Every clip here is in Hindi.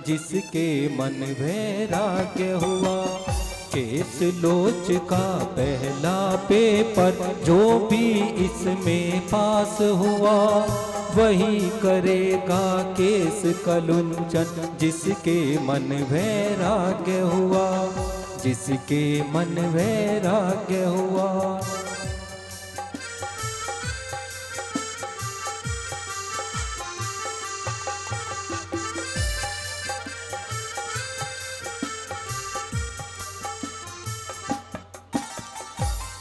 जिसके मन वैराग्य हुआ। केस लोच का पहला पेपर जो भी इसमें पास हुआ, वही करेगा केस कलुंचन जिसके मन वैराग्य हुआ, जिसके मन वैराग्य हुआ।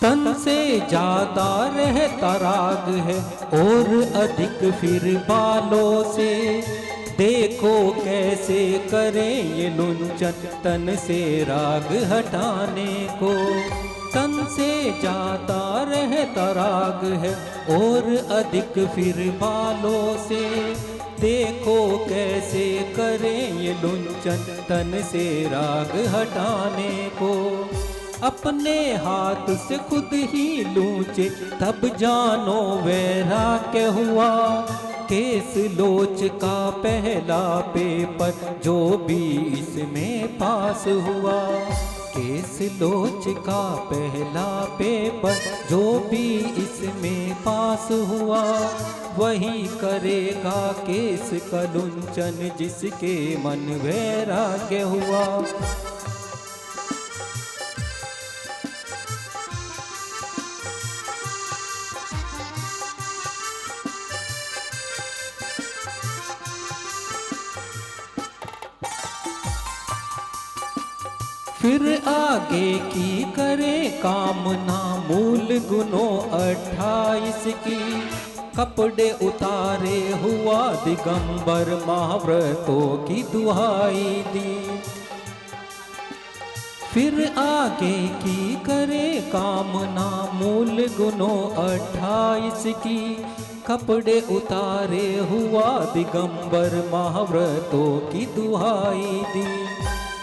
तन से ज्यादा रहता राग है और अधिक फिर बालों से, देखो कैसे करें ये लुंचन तन से राग हटाने को। तन से ज्यादा रहता राग है और अधिक फिर बालों से, देखो कैसे करें ये लुंचन तन से राग हटाने को। अपने हाथ से खुद ही लूचे तब जानो वैराग्य हुआ। केस लोच का पहला पेपर जो भी इसमें पास हुआ, केस लोच का पहला पेपर जो भी इसमें पास हुआ, वही करेगा केस कलुंचन जिसके मन वैराग्य हुआ। फिर आगे की करे कामना मूल गुनों 28 की, कपड़े उतारे हुआ दिगंबर महाव्रतों की दुहाई दी। फिर आगे की करे कामना मूल गुनों 28 की, कपड़े उतारे हुआ दिगंबर महाव्रतों की दुहाई दी।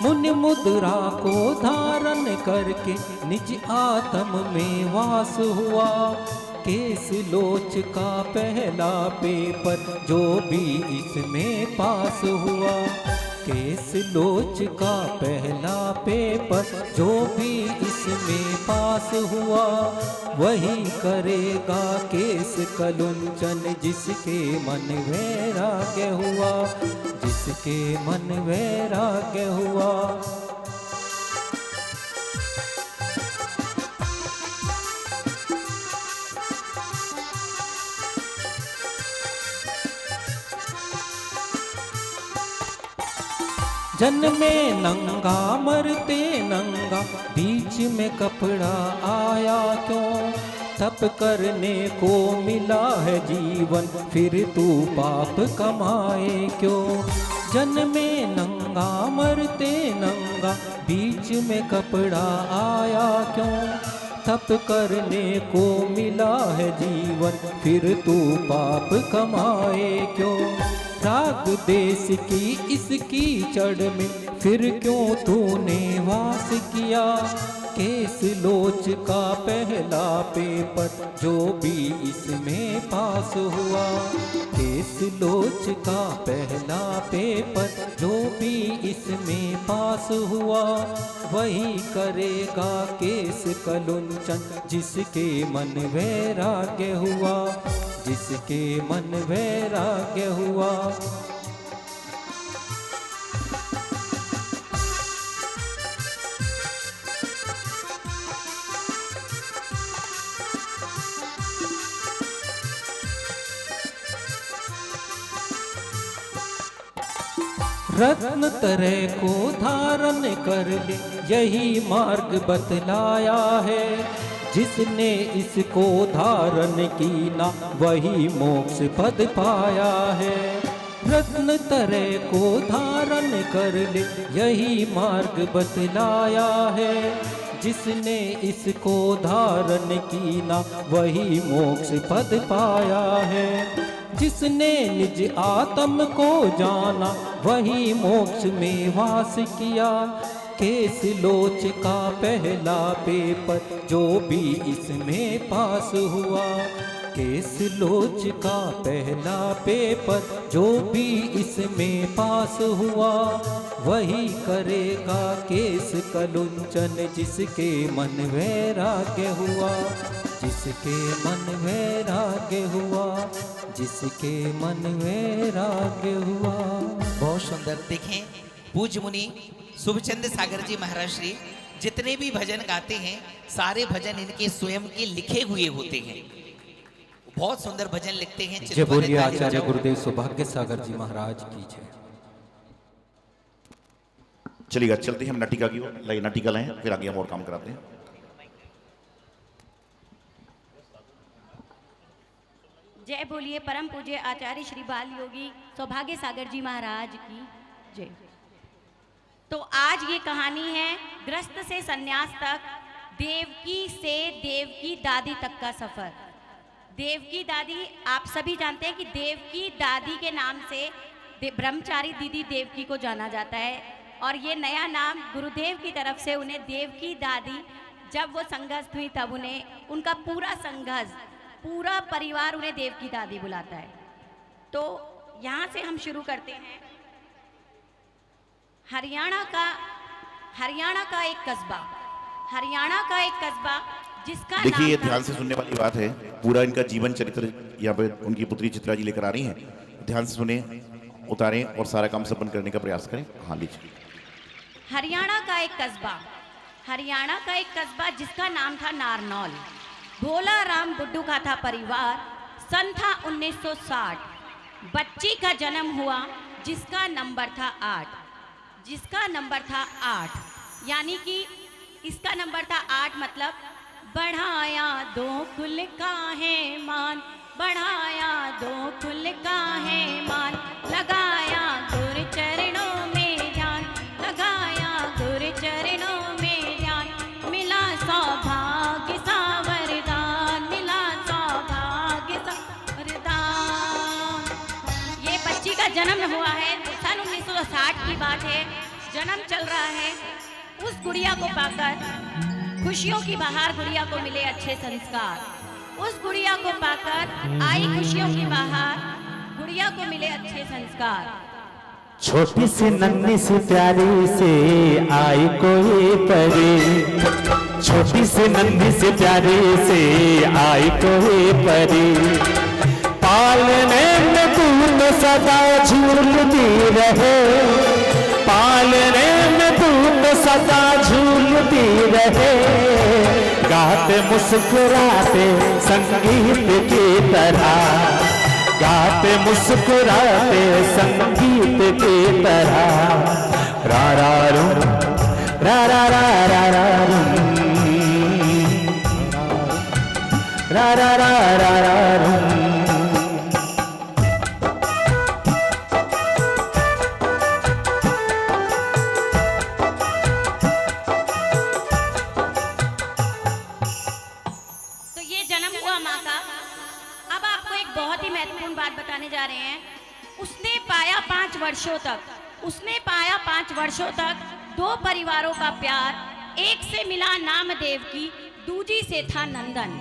मुनि मुद्रा को धारण करके निज आत्म में वास हुआ। केस लोच का पहला पेपर जो भी इसमें पास हुआ, केस लोच का पहला पेपर जो भी इसमें पास हुआ, वही करेगा केस कलुंचन जिसके मन वैराग्य हुआ, जिसके मन वैराग्य हुआ। जन्मे नंगा मरते नंगा, बीच में कपड़ा आया क्यों? तप करने को मिला है जीवन, फिर तू पाप कमाए क्यों? जन्मे नंगा मरते नंगा, बीच में कपड़ा आया क्यों? तप करने को मिला है जीवन, फिर तू पाप कमाए क्यों? राग देश की इसकी चढ़ में फिर क्यों तूने वास किया? केस लोच का पहला पेपर जो भी इसमें पास हुआ, केस लोच का पहला पेपर जो भी इसमें पास हुआ, वही करेगा केस कलुंचन जिसके मन वैराग्य हुआ, जिसके मन वैराग्य हुआ। रत्न तरह को धारण कर ले, यही मार्ग बतलाया है। जिसने इसको धारण की ना, वही मोक्ष पद पाया है। रत्न तरह को धारण कर ले, यही मार्ग बतलाया है। जिसने इसको धारण की ना, वही मोक्ष पद पाया है। जिसने निज आत्म को जाना, वही मोक्ष में वास किया। केस लोच का पहला पेपर जो भी इसमें पास हुआ, केस लोच का पहला पेपर जो भी इसमें पास हुआ, वही करेगा केस कलुंचन जिसके मन वैराग्य हुआ, जिसके मन वैराग्य हुआ, जिसके मन वैराग्य हुआ। बहुत सुंदर। देखें पूज्य मुनि शुभचंद्र सागर जी महाराज श्री जितने भी भजन गाते हैं सारे भजन इनके स्वयं के लिखे हुए होते हैं। बहुत सुंदर भजन लिखते हैं। जय बोलिए आचार्य गुरुदेव सौभाग्य सागर जी महाराज की जय। चलिएगा, चलते हैं हम नाटिका की ओर। लाइए नाटिका लाएं, फिर आगे हम और काम कराते हैं। जय बोलिए परम पूज्य आचार्य श्री बाल योगी सौभाग्य सागर जी महाराज की जय। तो आज ये कहानी है ग्रस्त से सन्यास तक, देवकी से देवकी दादी तक का सफर। देवकी दादी, आप सभी जानते हैं कि देवकी दादी के नाम से ब्रह्मचारी दीदी देवकी को जाना जाता है, और ये नया नाम गुरुदेव की तरफ से उन्हें देवकी दादी, जब वो संघस्थ हुई तब उन्हें उनका पूरा संघस, पूरा परिवार उन्हें देवकी दादी बुलाता है। तो यहाँ से हम शुरू करते हैं। हरियाणा का एक कस्बा जिसका देखिए, ये नाम ध्यान से सुनने वाली बात है। पूरा इनका जीवन चरित्र यहाँ पे उनकी पुत्री चित्रा जी लेकर आ रही हैं। ध्यान से सुने, उतारें और सारा काम संपन्न करने का प्रयास करें। हाँ लीजिए। हरियाणा का एक कस्बा जिसका नाम था नारनौल। भोला राम बुड्ढू का था परिवार। सन था 1960। बच्ची का जन्म हुआ जिसका नंबर था 8, यानी कि इसका नंबर था 8, मतलब बढ़ाया 2 कुल का है मान, बढ़ाया 2 कुल का है मान, लगाया गुरु चरणों में ध्यान, लगाया गुरु चरणों में ध्यान, मिला सौभाग्य सा वरदान, मिला सौभाग्य सा वरदान। ये बच्ची का जन्म हुआ है सन 1960 की बात है। जन्म चल रहा है। उस गुड़िया को पाकर खुशियों की बहार, गुड़िया को मिले अच्छे संस्कार। उस गुड़िया को पाकर आई खुशियों की बहार, गुड़िया को मिले अच्छे संस्कार। छोटी सी नन्ही सी प्यारी से आई कोई परी, छोटी सी नन्ही सी प्यारी से आई कोई परी, पालने में दूध सदा झूलती रहे, पालने में दूध सदा झूलती रहे, गाते मुस्कुराते संगीत की तरह, गाते मुस्कुराते संगीत की तरह, रा रा रू रा रा रा रा रा रू रा रा रा रा रा रू। बताने जा रहे हैं। उसने पाया 5 वर्षों तक 2 परिवारों का प्यार। एक से मिला नाम देवकी, दूजी से था नंदन।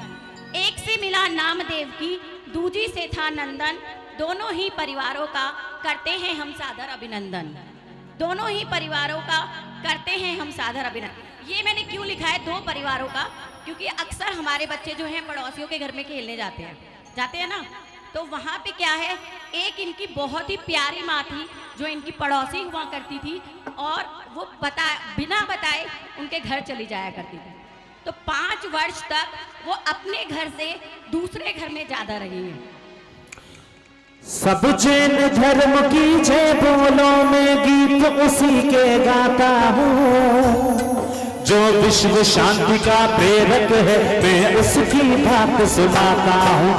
एक से मिला नाम देवकी, दूजी से था नंदन। दोनों ही परिवारों का करते हैं हम सादर अभिनंदन। दोनों ही परिवारों का करते हैं हम सादर अभिनंदन। ये मैंने क्यों लिखा है 2 परिवारों का, क्योंकि अक्सर हमारे बच्चे जो हैं पड़ोसियों के घर में खेलने जाते हैं ना, तो वहाँ पे क्या है, एक इनकी बहुत ही प्यारी माँ थी जो इनकी पड़ोसी हुआ करती थी, और वो बिना बताए उनके घर चली जाया करती थी। तो 5 वर्ष तक वो अपने घर से दूसरे घर में ज्यादा रही है। सब जैन धर्म की जय बोलो, मैं गीत उसी के गाता हूँ, जो विश्व शांति का प्रेरक है मैं उसकी बात सुनाता हूँ।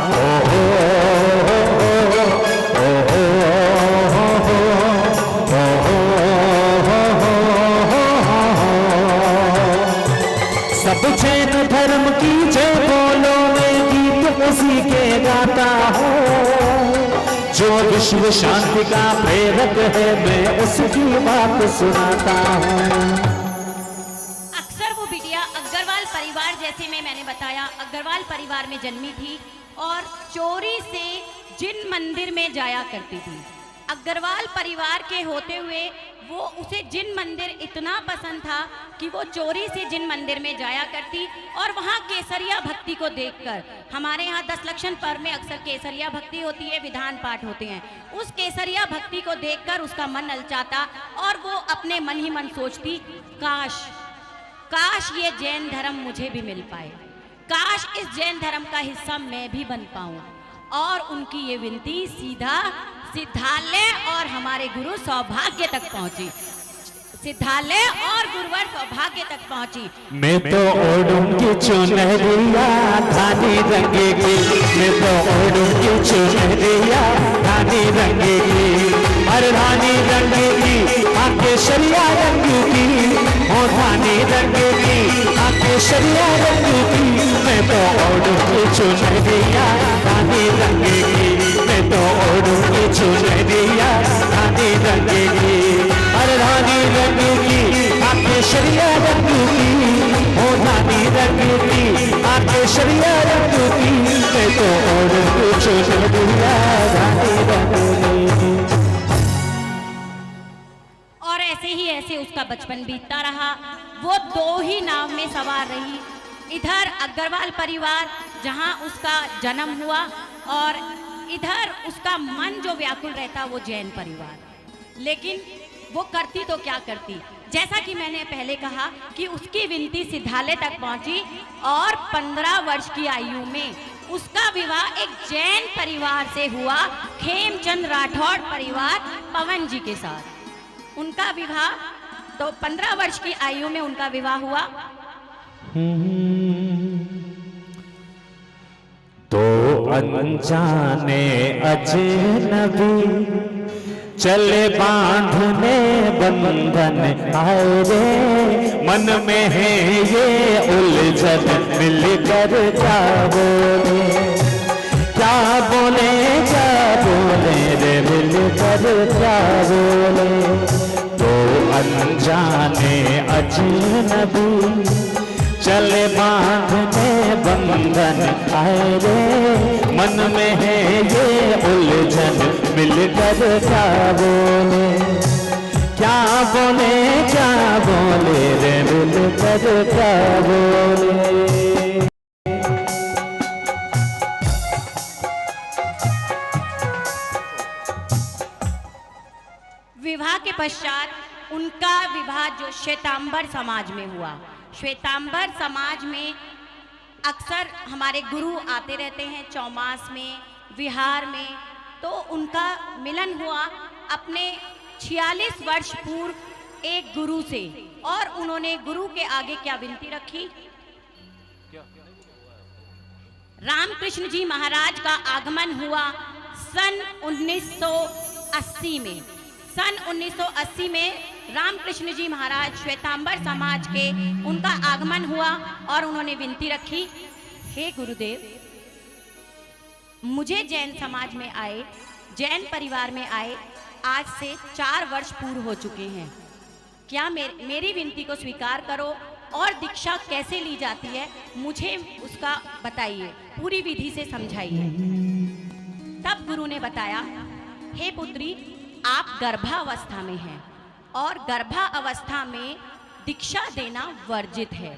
सब जैन धर्म की जय बोलो, मैं गीत उसी के गाता हूँ, जो विश्व शांति का प्रेरक है मैं उसकी बात सुनाता हूँ। बिटिया अग्रवाल परिवार, जैसे मैंने बताया, अग्रवाल परिवार में जन्मी थी और चोरी से जिन मंदिर में जाया करती थी। अग्रवाल परिवार के होते हुए वो उसे जिन मंदिर इतना पसंद था कि वो चोरी से जिन मंदिर में जाया करती और वहाँ केसरिया भक्ति को देखकर, हमारे यहाँ 10 लक्षण पर्व में अक्सर केसरिया भक्ति होती है, विधान पाठ होते हैं, उस केसरिया भक्ति को देखकर उसका मन ललचाता और वो अपने मन ही मन सोचती, काश काश ये जैन धर्म मुझे भी मिल पाए, काश इस जैन धर्म का हिस्सा मैं भी बन पाऊं। और उनकी ये विनती सीधा सिद्धालय और हमारे गुरु सौभाग्य तक पहुंची, सिद्धालय और गुरुवर सौभाग्य तक पहुंची। मैं तो ओढ़ूंगी चुनरिया धानी रंगेगी, मैं तो ओढ़ूंगी चुनरिया धानी रंगेगी, हर धानी रंगेगी आके शरिया रंगेगी, ओ धानी रंगेगी आके शरिया रंगेगी, मैं तो ओढ़ूंगी चुनरिया धानी रंगेगी, मैं तो ओढ़ूंगी चुनरिया धानी रंगेगी, हर धानी रंगेगी आके शरिया रंगेगी, ओ धानी रंगेगी आके शरिया रंगेगी, मैं तो ओढ़ूंगी चुनरिया धानी रंगेगी। और ऐसे उसका बचपन बीतता रहा। वो 2 ही नाव में सवार रही, इधर अग्रवाल परिवार जहां उसका जन्म हुआ और इधर उसका मन जो व्याकुल रहता वो जैन परिवार। लेकिन वो करती तो क्या करती, जैसा कि मैंने पहले कहा कि उसकी विनती सिद्धालय तक पहुंची और 15 वर्ष की आयु में उसका विवाह एक जैन परिवार से हुआ, खेमचंद राठौड़ परिवार पवन जी के साथ। उनका विवाह तो 15 वर्ष की आयु में उनका विवाह हुआ। तो अनजाने अजनबी चले बांधने बंधन आए रे, मन में है ये उलझन मिलकर क्या बोले, क्या बोले क्या बोले रे मिलकर क्या बोले। तो अनजाने अजनबी चले बांधने बंधन आए रे, मन में है ये उलझन मिलकर क्या बोले, क्या बोले क्या बोले रे मिलकर क्या बोले। विवाह के पश्चात उनका विवाह जो श्वेतांबर समाज में हुआ, श्वेतांबर समाज में अक्सर हमारे गुरु आते रहते हैं चौमास में, विहार में, तो उनका मिलन हुआ अपने 46 वर्ष पूर्व एक गुरु से। और उन्होंने गुरु के आगे क्या विनती रखी, रामकृष्ण जी महाराज का आगमन हुआ सन 1980 में। सन 1980 में रामकृष्ण जी महाराज श्वेतांबर समाज के उनका आगमन हुआ और उन्होंने विनती रखी, हे गुरुदेव, मुझे जैन समाज में आए, जैन परिवार में आए आज से 4 वर्ष पूर्व हो चुके हैं, क्या मेरी विनती को स्वीकार करो और दीक्षा कैसे ली जाती है मुझे उसका बताइए, पूरी विधि से समझाइए। तब गुरु ने बताया, हे पुत्री, आप गर्भावस्था में हैं और गर्भावस्था में दीक्षा देना वर्जित है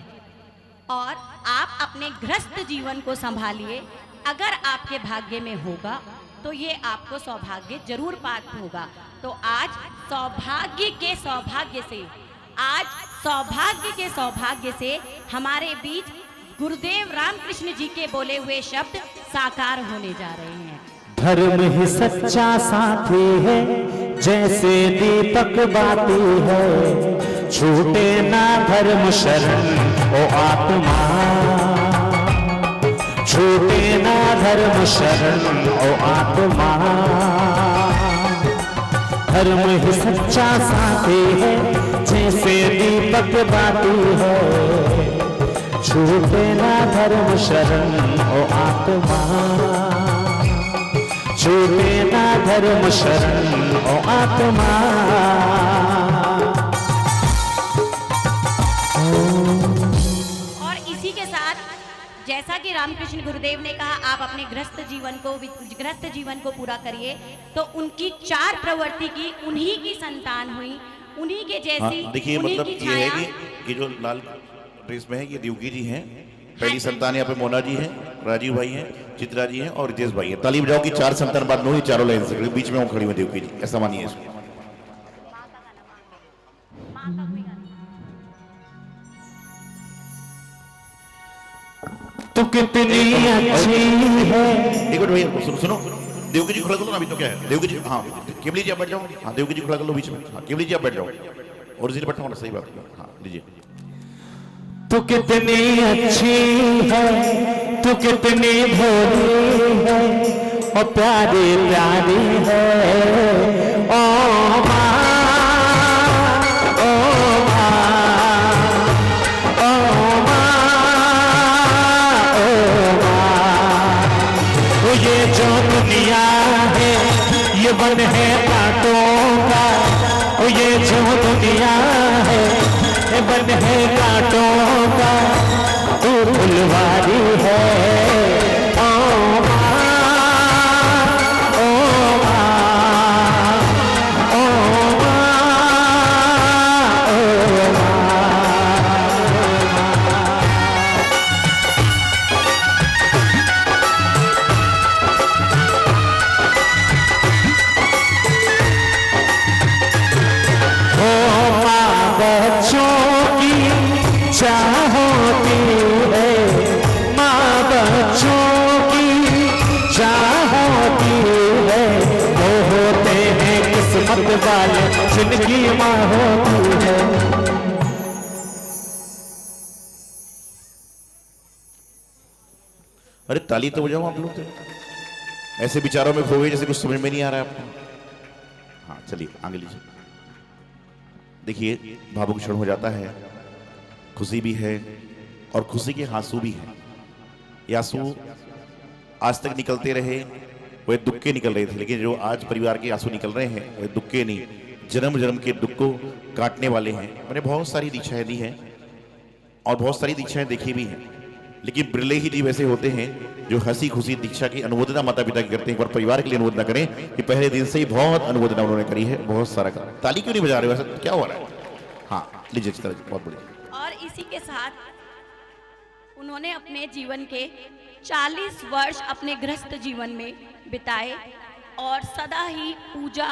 और आप अपने गृहस्थ जीवन को संभालिए, अगर आपके भाग्य में होगा तो ये आपको सौभाग्य जरूर प्राप्त होगा। तो आज सौभाग्य के सौभाग्य से हमारे बीच गुरुदेव रामकृष्ण जी के बोले हुए शब्द साकार होने जा रहे हैं। धर्म ही सच्चा साथी है, जैसे दीपक बाती है, छूटे ना धर्म शरण ओ आत्मा, छूटे ना धर्म शरण ओ आत्मा। धर्म ही सच्चा साथी है, जैसे दीपक बाती है, छूटे ना धर्म शरण ओ आत्मा, छूटे ना धर्म शरण ओ आत्मा। कृष्ण गुरुदेव ने कहा आप अपने गृहस्थ जीवन को पूरा करिए, तो उनकी 4 प्रवृत्ति की उन्हीं की संतान हुई, उन्हीं के जैसी, देखिए उन्हीं मतलब की ये है छाया। कि ये जो लाल ड्रेस में है ये देवकी जी हैं, पहली संतान यहाँ पे मोना जी हैं, राजीव भाई हैं, चित्रा जी हैं और रितेश भाई हैं। ताली बजाओ कि 4 संतान बाद में चारों लाइन से बीच में वो खड़ी हुई देवकी जी, ऐसा मानिए इसको। तू कितनी अच्छी है। एक मिनट भैया सुनो, देवकी जी खड़ा कर लो ना, अभी तो क्या है देवकी जी, हाँ केवली जी आप बैठ जाओ, हाँ देवकी जी खड़ा कर लो बीच में, हाँ केवली जी आप बैठ जाओ, ओरिजिनल बैठा होना, सही बात है, हाँ लीजिए। तू कितनी अच्छी है, तू कितनी भोली है, और प्यारी प्यारी है, ओ माँ, ओ माँ, ओ माँ, ओ माँ। वो ये जो दुनिया है ये वन है कांटों का, वो ये जो दुनिया है ये वन है कांटों का, तू फुलवारी है, ओ माँ, ओ माँ, ओ माँ, ओ माँ। बच्चों की चाहोती है, माँ बच्चों की चाहोती है, वो होते हैं किस्मत वाले जिनकी माँ होती है। अरे ताली तो बजाओ आप लोग, तो ऐसे विचारों में खो गए जैसे कुछ समझ में नहीं आ रहा है आपको। हाँ चलिए आगे लीजिए। देखिए भावुक क्षण हो जाता है, खुशी भी है और खुशी के आंसू भी है। ये आंसू आज तक निकलते रहे, वे दुख के निकल रहे थे, लेकिन जो आज परिवार के आंसू निकल रहे हैं वे दुख के नहीं, जन्म जन्म के दुख को काटने वाले हैं। मैंने बहुत सारी दीक्षाएं दी हैं और बहुत सारी दीक्षाएं देखी भी हैं, लेकिन बिरले ही जीव ऐसे होते हैं जो हंसी खुशी दीक्षा की अनुमोदना माता पिता की करते हैं। एक बार परिवार के लिए अनुमोदना करें कि पहले दिन से ही बहुत अनुमोदना उन्होंने करी है, बहुत सारा काम। ताली क्यों नहीं बजा रहे हो, ऐसा क्या हो रहा है? हाँ लीजिए चित्रा जी, बहुत बढ़िया। और इसी के साथ उन्होंने अपने जीवन के 40 वर्ष अपने गृहस्थ जीवन में बिताए और सदा ही पूजा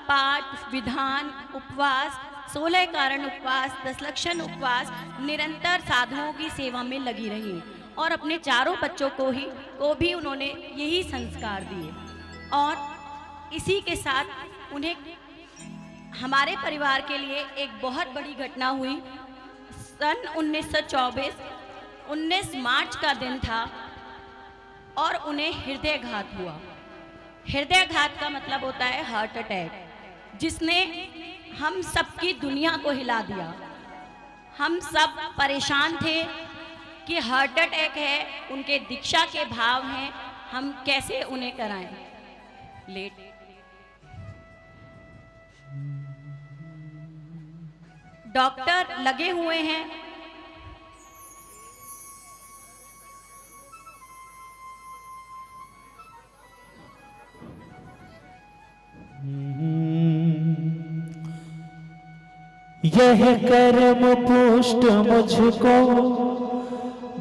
पाठ, विधान, उपवास, 16 कारण उपवास, 10 लक्षण उपवास, निरंतर साधुओं की सेवा में लगी रही और अपने 4 बच्चों को भी उन्होंने यही संस्कार दिए। और इसी के साथ उन्हें हमारे परिवार के लिए एक बहुत बड़ी घटना हुई। सन 1924 19 मार्च का दिन था और उन्हें हृदयघात हुआ। हृदयघात का मतलब होता है हार्ट अटैक, जिसने हम सबकी दुनिया को हिला दिया। हम सब परेशान थे कि हार्ट अटैक है, उनके दीक्षा के भाव हैं, हम कैसे उन्हें कराएं। लेट डॉक्टर लगे हुए हैं, यह कर्म पुष्ट मुझको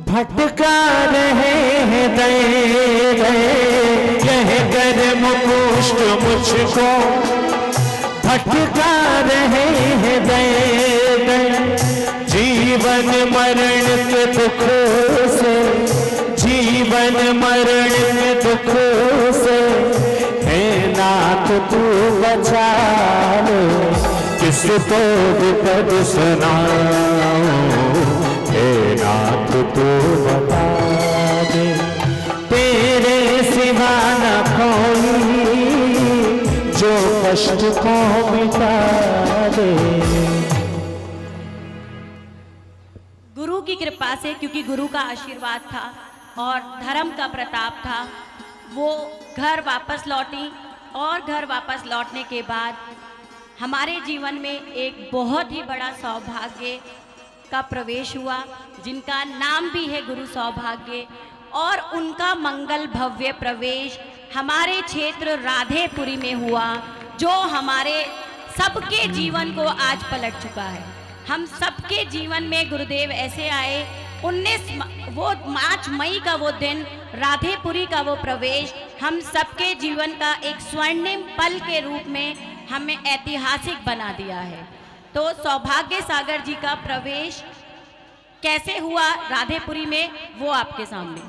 भटका रहे हैं दे, यह कर्म पुष्ट मुझको भटका रहे हैं दे, जीवन मरण के दुख से, जीवन मरण के दुख से, हे नाथ तू बचा ले, किसको विपद सुनाऊं, हे नाथ तू बता दे, तेरे सिवा न कोई जो कष्ट को मिटा दे। गुरु की कृपा से, क्योंकि गुरु का आशीर्वाद था और धर्म का प्रताप था, वो घर वापस लौटी और घर वापस लौटने के बाद हमारे जीवन में एक बहुत ही बड़ा सौभाग्य का प्रवेश हुआ, जिनका नाम भी है गुरु सौभाग्य। और उनका मंगल भव्य प्रवेश हमारे क्षेत्र राधेपुरी में हुआ, जो हमारे सबके जीवन को आज पलट चुका है। हम सबके जीवन में गुरुदेव ऐसे आए, 5 मई का वो दिन, राधेपुरी का वो प्रवेश हम सबके जीवन का एक स्वर्णिम पल के रूप में हमें ऐतिहासिक बना दिया है। तो सौभाग्य सागर जी का प्रवेश कैसे हुआ राधेपुरी में, वो आपके सामने।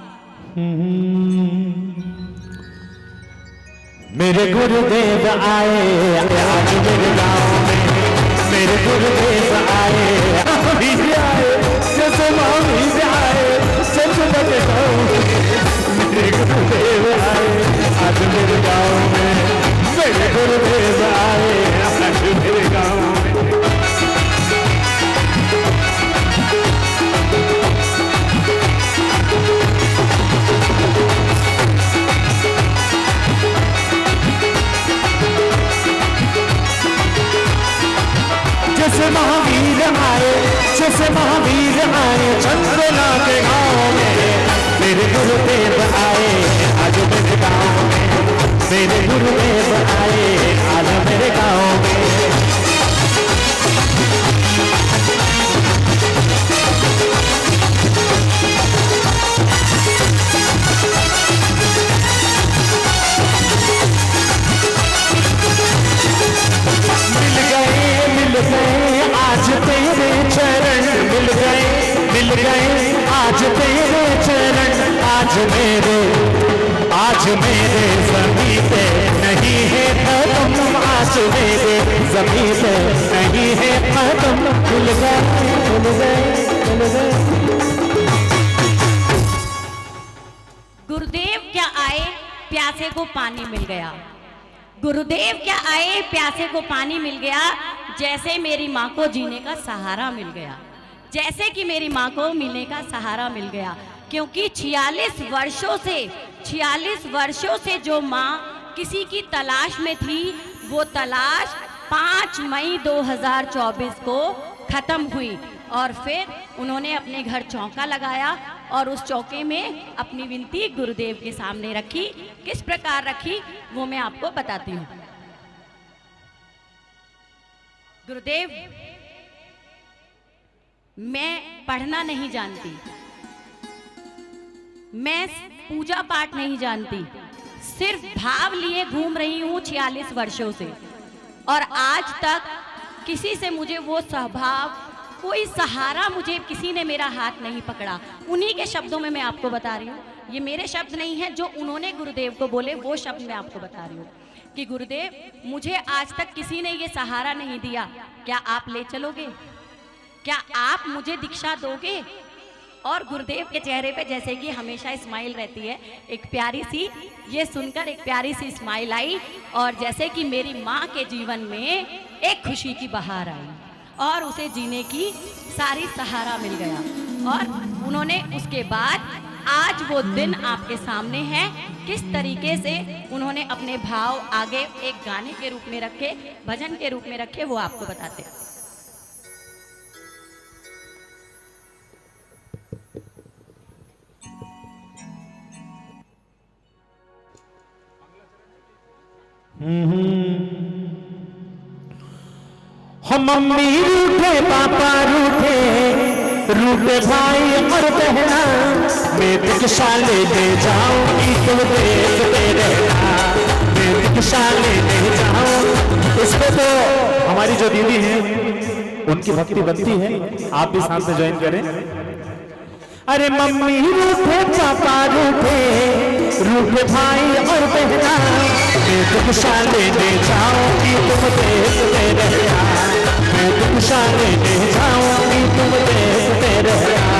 मेरे गुरुदेव आए आज मेरे गाँव में, मेरे गुरुदेव आए अभी भी आए, जैसे मामी भी आए चंद के गाँव में। मेरे गुरुदेव आए आज मेरे गाँव में, मेरे गुरुदेव आए आज मेरे गाँव में। जैसे महावीर आए, जैसे महावीर आए चंद्रला के गाँव में, मेरे गुरुदेव आए आज मेरे गाँव में, मेरे गुरुदेव आए आज मेरे गाँव में। मिल गए आज तेरे चरण, मिल गए आज तेरे चरण, आज मेरे ज़मीं पे नहीं है खत्म, आज मेरे ज़मीं पे नहीं है खत्म। मिल गए। गुरुदेव क्या आए, प्यासे को पानी मिल गया। गुरुदेव क्या आए, प्यासे को पानी मिल गया। जैसे मेरी माँ को जीने का सहारा मिल गया, जैसे कि मेरी माँ को मिलने का सहारा मिल गया। क्योंकि 46 वर्षों से जो माँ किसी की तलाश में थी, वो तलाश 5 मई 2024 को खत्म हुई। और फिर उन्होंने अपने घर चौका लगाया और उस चौके में अपनी विनती गुरुदेव के सामने रखी। किस प्रकार रखी वो मैं आपको बताती हूँ। गुरुदेव, मैं पढ़ना नहीं जानती, मैं पूजा पाठ नहीं जानती, सिर्फ भाव लिए घूम रही हूँ 46 वर्षों से, और आज तक किसी से मुझे वो स्वभाव, कोई सहारा, मुझे किसी ने मेरा हाथ नहीं पकड़ा। उन्हीं के शब्दों में मैं आपको बता रही हूँ, ये मेरे शब्द नहीं हैं, जो उन्होंने गुरुदेव को बोले वो शब्द मैं आपको बता रही हूँ कि गुरुदेव, मुझे आज तक किसी ने ये सहारा नहीं दिया, क्या आप ले चलोगे? क्या आप मुझे दीक्षा दोगे? और गुरुदेव के चेहरे पे जैसे कि हमेशा स्माइल रहती है, एक प्यारी सी, ये सुनकर एक प्यारी सी स्माइल आई, और जैसे कि मेरी माँ के जीवन में एक खुशी की बहार आई और उसे जीने की सारी सहारा मिल गया। और उन्होंने उसके बाद आज वो दिन आपके सामने है, किस तरीके से उन्होंने अपने भाव आगे एक गाने के रूप में रखे, भजन के रूप में रखे, वो आपको बताते हैं। हम मम्मी रूठे, पापा रूठे, रूठे भाई और बहना, मैं दीक्षा लेने जाऊंगी तुम देखते रहना, मैं दीक्षा लेने जाऊं। इसमें तो हमारी जो दीदी है उनकी भक्ति बनती है, आप भी साथ में ज्वाइन करें। अरे मम्मी रूठे, पापा रूठे, रूठे भाई और बहना, मैं दीक्षा लेने जाऊंगी तुम देखते रहना, मैं दीक्षा लेने जाऊंगी तुम देखते रहना।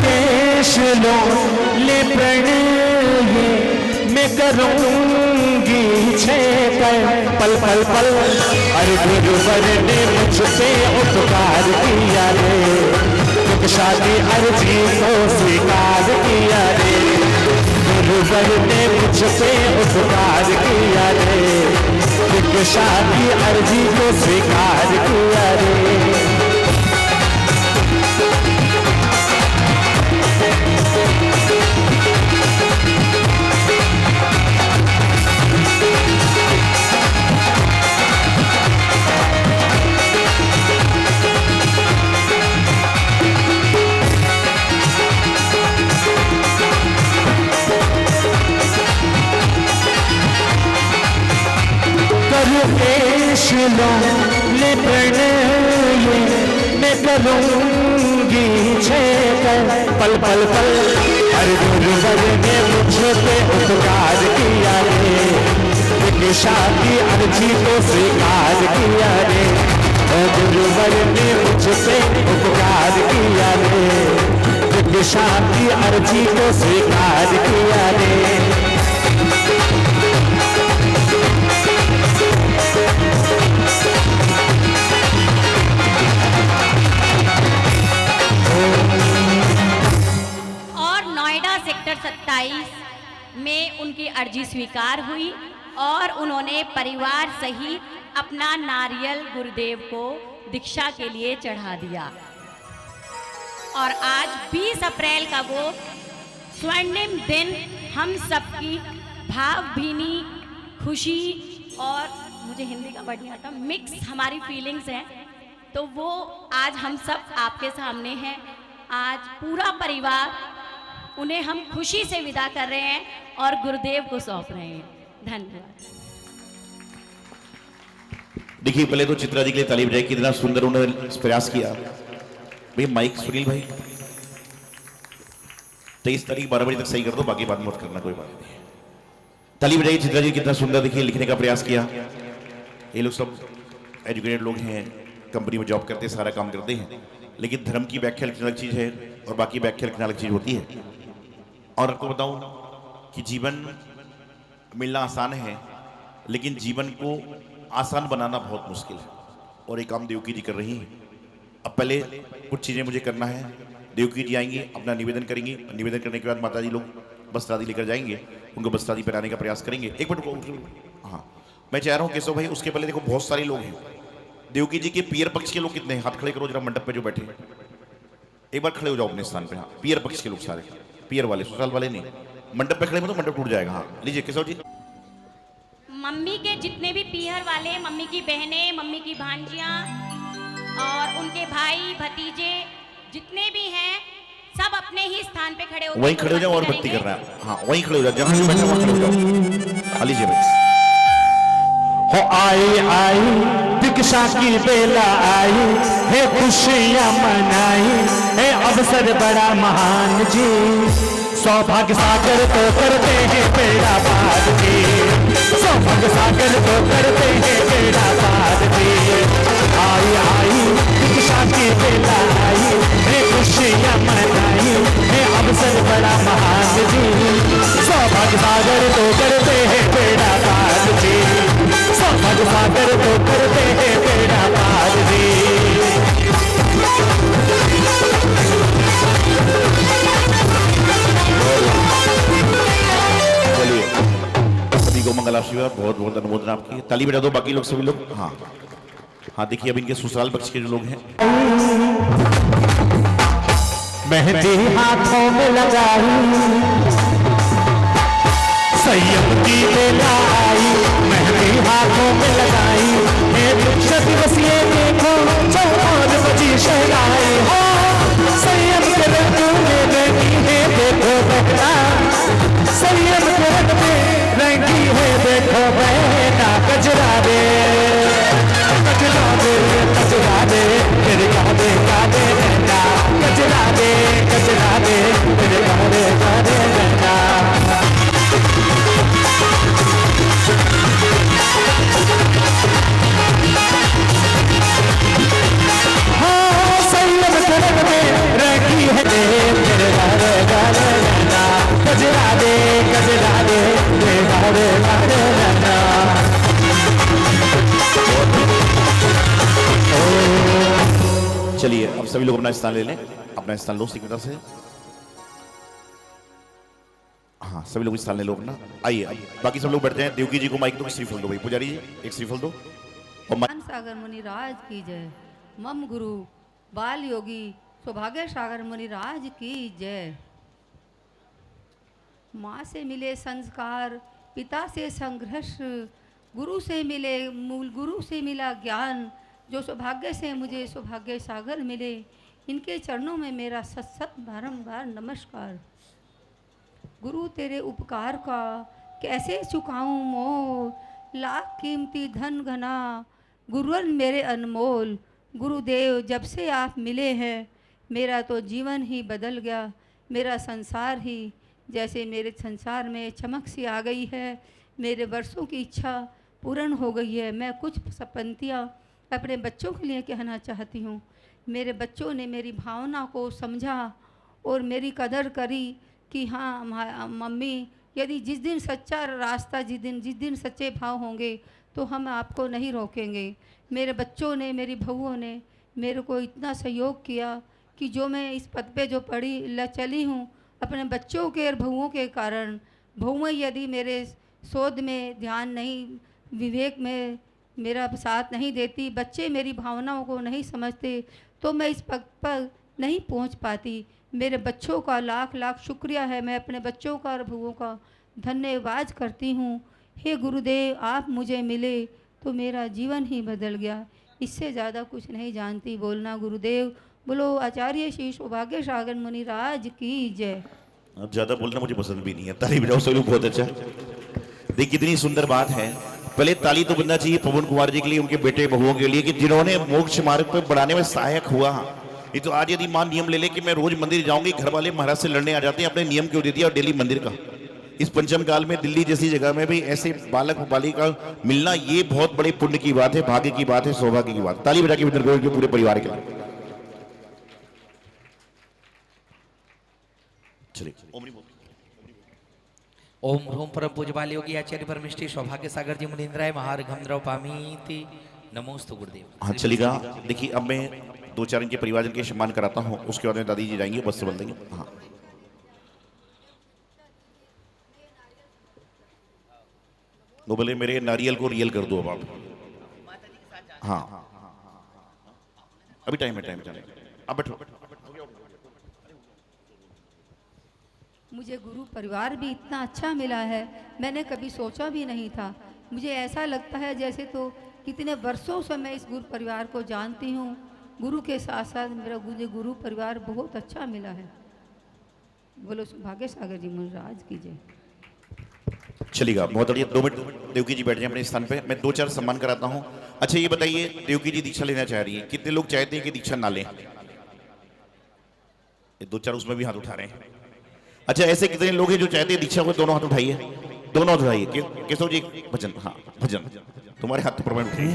केश लो ले प्रण ये मैं करूंगी छेकर पल पल पल। अरे गुरुवर ने मुझ पे उपकार किया रे, दीक्षा की अर्जी को स्वीकार किया रे, गुरुवर ने मुझ पे उपकार किया रे, दीक्षा की अर्जी को स्वीकार किया रे। मैं करूंगी पल पल पल, हर गुरुवर ने मुझ पे उपकार किया रे, दीक्षा की अर्जी को स्वीकार किया रे, गुरुवर ने मुझ पे उपकार किया रे, दीक्षा की अर्जी को स्वीकार किया रे। सेक्टर 27 में उनकी अर्जी स्वीकार हुई और उन्होंने परिवार सहित अपना नारियल गुरुदेव को दीक्षा के लिए चढ़ा दिया। और आज 20 अप्रैल का वो स्वर्णिम दिन हम सबकी भावभीनी खुशी और मुझे हिंदी का वर्ड नहीं आता, मिक्स हमारी फीलिंग्स हैं, तो वो आज हम सब आपके सामने हैं। आज पूरा परिवार उन्हें हम खुशी से विदा कर रहे हैं और गुरुदेव को सौंप रहे हैं। धन्यवाद। देखिए, पहले तो चित्रा जी के लिए ताली बजाई, कितना सुंदर उन्होंने प्रयास किया। भाई माइक सुनील भाई 23 तारीख 12 बजे तक सही कर दो, बाकी बात मत करना, कोई बात नहीं। ताली बजाई चित्रा जी, कितना सुंदर देखिए लिखने का प्रयास किया। ये लोग सब एजुकेटेड लोग हैं, कंपनी में जॉब करते हैं, सारा काम करते हैं, लेकिन धर्म की व्याख्या लिखना अलग चीज है और बाकी व्याख्या लिखना अलग चीज होती है। और आपको बताऊं कि जीवन मिलना आसान है, लेकिन जीवन को आसान बनाना बहुत मुश्किल है, और ये काम देवकी जी कर रही हैं। अब पहले कुछ चीज़ें मुझे करना है, देवकी जी आएंगी, अपना निवेदन करेंगी, निवेदन करने के बाद माता जी लोग बस्त्रादि लेकर जाएंगे, उनको बस्त्रादि पहनाने का प्रयास करेंगे। एक मिनट, हाँ मैं चाह रहा हूँ केशव भाई, उसके पहले देखो बहुत सारे लोग हैं। देवकी जी के पियर पक्ष के लोग कितने हैं? हाथ खड़े करो जरा, मंडप पे जो बैठे हैं एक बार खड़े हो जाओ अपने स्थान पे। हाँ, पियर पक्ष के लोग सारे, पियर वाले, ससुराल वाले नहीं। मंडप पे खड़े हो तो मंडप टूट जाएगा। हाँ लीजिए केशव जी। मम्मी के जितने भी पीहर वाले, मम्मी की बहनें, मम्मी की भांजियां और उनके भाई भतीजे जितने भी हैं, सब अपने ही स्थान पे खड़े हो, वहीं खड़े हो जाओ और बत्ती करना है। हाँ वहीं खड़े हो जाओ, जहां से बैठा वहां खड़े हो जाओ। लीजिए भाई। हो आई आई दीक्षा की बेला आई है, खुशियां मनाई है, अवसर बड़ा महान जी, सौभाग्य सागर तो करते हैं बेड़ा पार जी, सौभाग्य सागर तो करते हैं बेड़ा पार जी। आई आई दीक्षा की बेला आई है, खुशियां मनाई है, अवसर बड़ा महान जी, सौभाग्य सागर तो करते हैं बेड़ा पार जी, सौभाग्य सागर तो करते हैं बेड़ा पार जी। चलिए सभी को मंगल आशीर्वाद, बहुत बहुत अनुमोदन आपकी। ताली बजा दो बाकी लोग, सभी लोग। हाँ हाँ देखिए, अब इनके ससुराल पक्ष के जो लोग हैं, मेहंदी हाथों में लगाई, संयम की बेला आई, मेहंदी हाथों में लगाई, दीक्षा दिवस ये देखो चौहान बजी शहनाई हो, संयम के रंग में रंगी है देखो बहना, संयम के रंग में रंगी है देखो बहना, कजरा दे कजरा दे कजरा दे तेरे कादे कादे रहना, कजरा दे तेरे कादे कादे रहना। चलिए अब सभी लोग अपना स्थान ले लें। अपना स्थान लो शीघ्रता से। हाँ, सभी लोग स्थान ले लो अपना। आइए, अब बाकी सब लोग बैठ जाएं। देवकी जी को माइक दो, श्रीफल दो भाई। पुजारी जी एक श्रीफल दो। और ज्ञान सागर मुनि राज की जय। मम गुरु बाल योगी सौभाग्य सागर मुनि राज की जय। माँ से मिले संस्कार, पिता से संघर्ष, गुरु से मिले मूल, गुरु से मिला ज्ञान, जो सौभाग्य से मुझे सौभाग्य सागर मिले, इनके चरणों में मेरा सत सत बारंबार नमस्कार। गुरु तेरे उपकार का कैसे चुकाऊं मोल, लाख कीमती धन घना गुरुवर मेरे अनमोल। गुरुदेव जब से आप मिले हैं, मेरा तो जीवन ही बदल गया, मेरा संसार ही जैसे मेरे संसार में चमक सी आ गई है। मेरे वर्षों की इच्छा पूर्ण हो गई है। मैं कुछ पंक्तियाँ अपने बच्चों के लिए कहना चाहती हूँ। मेरे बच्चों ने मेरी भावना को समझा और मेरी कदर करी कि हाँ मम्मी, यदि जिस दिन सच्चा रास्ता, जिस दिन सच्चे भाव होंगे तो हम आपको नहीं रोकेंगे। मेरे बच्चों ने, मेरी बहुओं ने मेरे को इतना सहयोग किया कि जो मैं इस पद पे जो चली हूँ, अपने बच्चों के और बहुओं के कारण। बहुएं यदि मेरे शोध में ध्यान नहीं, विवेक में मेरा साथ नहीं देती, बच्चे मेरी भावनाओं को नहीं समझते, तो मैं इस पद पर नहीं पहुंच पाती। मेरे बच्चों का लाख लाख शुक्रिया है। मैं अपने बच्चों का और बहुओं का धन्यवाद करती हूँ। हे गुरुदेव, आप मुझे मिले तो मेरा जीवन ही बदल गया। इससे ज़्यादा कुछ नहीं जानती बोलना। गुरुदेव बोलो आचार्य श्री सौभाग्य सागर मुनि राज की जय। अब ज्यादा बोलना मुझे पसंद भी नहीं है। ताली बजाओ सब लोग, बहुत अच्छा। देखिए कितनी सुंदर बात है। पहले ताली तो बजना चाहिए पवन कुमार जी के लिए, उनके बेटे बहुओं के लिए, कि जिन्होंने मोक्ष मार्ग पर बढ़ाने में सहायक हुआ। ये तो आज यदि मां नियम ले ले कि मैं रोज मंदिर जाऊंगी, घर वाले महाराज से लड़ने आ जाते हैं, अपने नियम क्यों दे दिया और डेली मंदिर का। इस पंचम काल में दिल्ली जैसी जगह में भी ऐसे बालक बालिका मिलना, ये बहुत बड़े पुण्य की बात है, भाग्य की बात है, सौभाग्य की बात। ताली बजा के वितरण करो पूरे परिवार के लिए। चलिए ओम ह्रूम परम पूज्य बाल योगी आचार्य परमेष्ठी सौभाग्य सागर जी मुनीन्द्राय महार्घम द्रव पामीति नमोस्तु गुरुदेव। हाँ चलेगा। देखिए अब मैं दो चार इनके परिवारजन के सम्मान कराता हूँ, उसके बाद में दादी जी जाएंगे, बस से बोल देंगे। हाँ वो बोले मेरे नारियल को रियल कर दो अब आप। हाँ अभी टाइम है, टाइम चले। अब बैठो। मुझे गुरु परिवार भी इतना अच्छा मिला है, मैंने कभी सोचा भी नहीं था। मुझे ऐसा लगता है जैसे तो कितने वर्षों से मैं इस गुरु परिवार को जानती हूँ। गुरु के साथ साथ मेरा मुझे गुरु परिवार बहुत अच्छा मिला है। बोलो सौभाग्य सागर जी महाराज की जय। चलेगा, बहुत बढ़िया। 2 मिनट देवकी जी बैठ जाए अपने स्थान पे, मैं 2-4 सम्मान कराता हूँ। अच्छा ये बताइए, देवकी जी दीक्षा लेना चाह रही है, कितने लोग चाहते हैं कि दीक्षा ना लें? 2-4 उसमें भी हाथ उठा रहे हैं। अच्छा ऐसे कितने लोग हैं जो चाहते हैं दीक्षा को? दोनों हाथ उठाइए, दोनों हाथ उठाइए। केशव जी भजन, हाँ भजन, तुम्हारे हाथ तो प्रमाण उठाइए।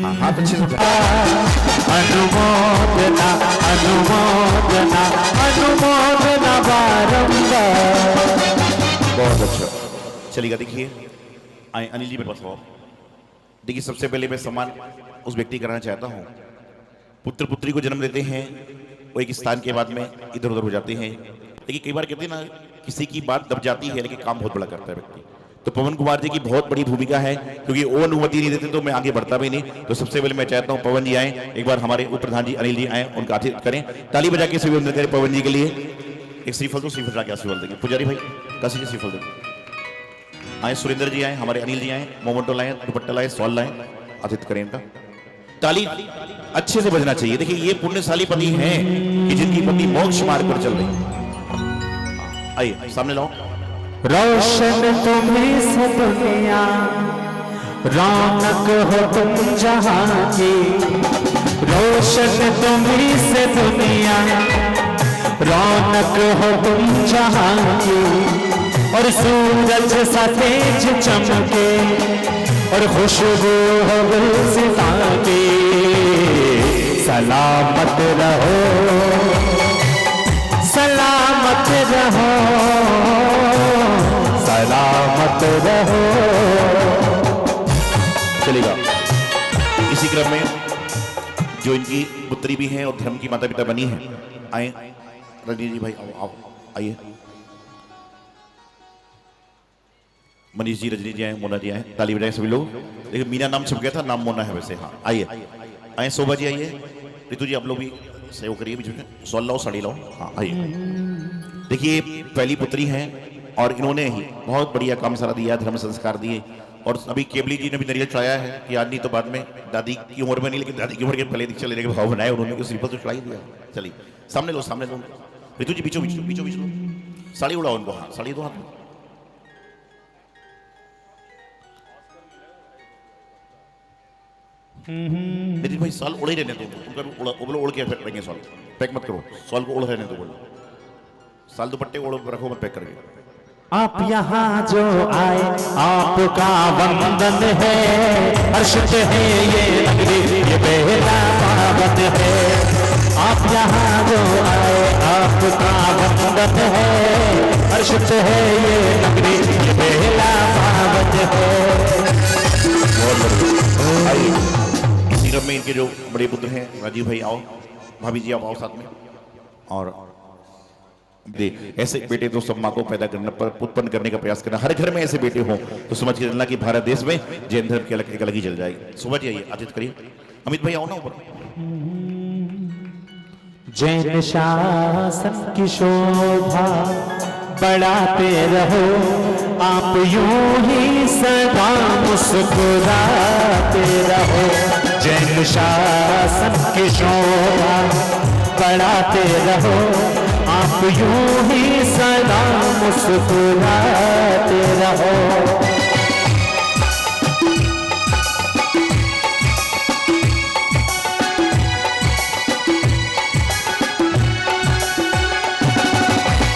हाँ हाथ अच्छे से अनुमोदना अनुमोदना अनुमोदना बारंबार। बहुत अच्छा। चलिएगा, देखिए आए अनिल जी मेरे पास आओ। देखिए सबसे पहले मैं सम्मान उस व्यक्ति कराना चाहता हूँ, पुत्र पुत्री को जन्म देते हैं, वो एक स्थान के बाद में इधर उधर हो जाते हैं। लेकिन कई बार कहते हैं ना, किसी की बात दब जाती है लेकिन काम बहुत बड़ा करता है व्यक्ति। तो पवन कुमार जी की बहुत बड़ी भूमिका है, क्योंकि वो अनुमति नहीं देते तो मैं आगे बढ़ता भी नहीं। तो सबसे पहले मैं चाहता हूँ पवन जी आए, एक बार हमारे उप प्रधान जी अनिल जी आए, उनका आतिथ्य करें। ताली बजा के अभिनंदन करें पवन जी के लिए। एक श्रीफल तो श्रीफल जाके आशीर्वाद देंगे। पुजारी भाई काशी के श्रीफल देंगे। आए सुरेंद्र जी आए, हमारे अनिल जी आए, मोमेंटो लाए, दुपट्टा लाए, सॉल लाए, आतिथ्य करें इनका। ताली अच्छे से बजना चाहिए। देखिए ये पुण्यशाली पति हैं कि जिनकी पत्नी मोक्ष मार्ग पर चल रही। आइए सामने लाओ। रोशन तुम्हें से दुनिया, रौनक हो तुम जहां की। रोशन तुम्हें से दुनिया, रौनक हो तुम जहां की। और सूरज सा तेज चमके, और खुशबू हो गुलसिता की। सलामत रहो, सलामत रहो, सलामत रहो। चलेगा। इसी क्रम में जो इनकी पुत्री भी है और धर्म की माता पिता बनी है, आए। रजनी जी भाई आओ आओ आइए। मनीष जी, रजनी जी आए, मोना जी आए, ताली बजाएं सभी लोग। देखिए मीना नाम छप गया था, नाम मोना है वैसे। हाँ आइए आइए, शोभा जी आइए, रितु जी आप लोग भी सहयोग करिए बीच में, सॉल लाओ साड़ी लाओ। हाँ आइए। देखिए पहली पुत्री हैं और इन्होंने ही बहुत बढ़िया काम सारा दिया, धर्म संस्कार दिए। और अभी केबली जी ने भी नरियल चढ़ाया है कि आज नहीं तो बाद में, दादी की उम्र में नहीं लेकिन दादी की उम्र के पहले दीक्षा लेने के भाव बनाए उन्होंने, कुछ श्रीफल तो चढ़ा ही दिया। चलिए सामने लो, सामने लो। रितु जी बीचों बीच लो, बीचों बीच लो, साड़ी उड़ाओ उनको। हाँ साड़ी दो हाथ में। नितिन भाई साल उड़े रहने दो, उनका भी बोलो उड़ के फेंक देंगे साल, पैक मत करो, साल को उड़ रहने दो बोलो। साल दुपट्टे उड़ रखो मत पैक करके। आप यहाँ जो आए आपका वंदन है, हर्षित है ये नगरी, ये बेहला पावन है। आप यहाँ जो आए आपका वंदन है, हर्षित है ये नगरी, ये बेहला पावन है। आइए इसी क्रम में इनके जो बड़े पुत्र हैं, राजीव भाई आओ, भाभी जी आप आओ साथ में। और ऐसे बेटे तो सब माँ को पैदा करने पर उत्पन्न करने का प्रयास करना, हर घर में ऐसे बेटे हों तो समझ के चलना कि भारत देश में जैन धर्म की एक अलग ही जल जाएगी। सुबह जी आइए, आतिथ्य करिए। अमित भाई आओ ना ऊपर। जैन शासन की शोभा बढ़ाते रहो, आप यूं ही सदा मुस्कुराते रहो। जैन शासन की शोभा बढ़ाते रहो, आप यूं ही सदा मुस्कुराते रहो।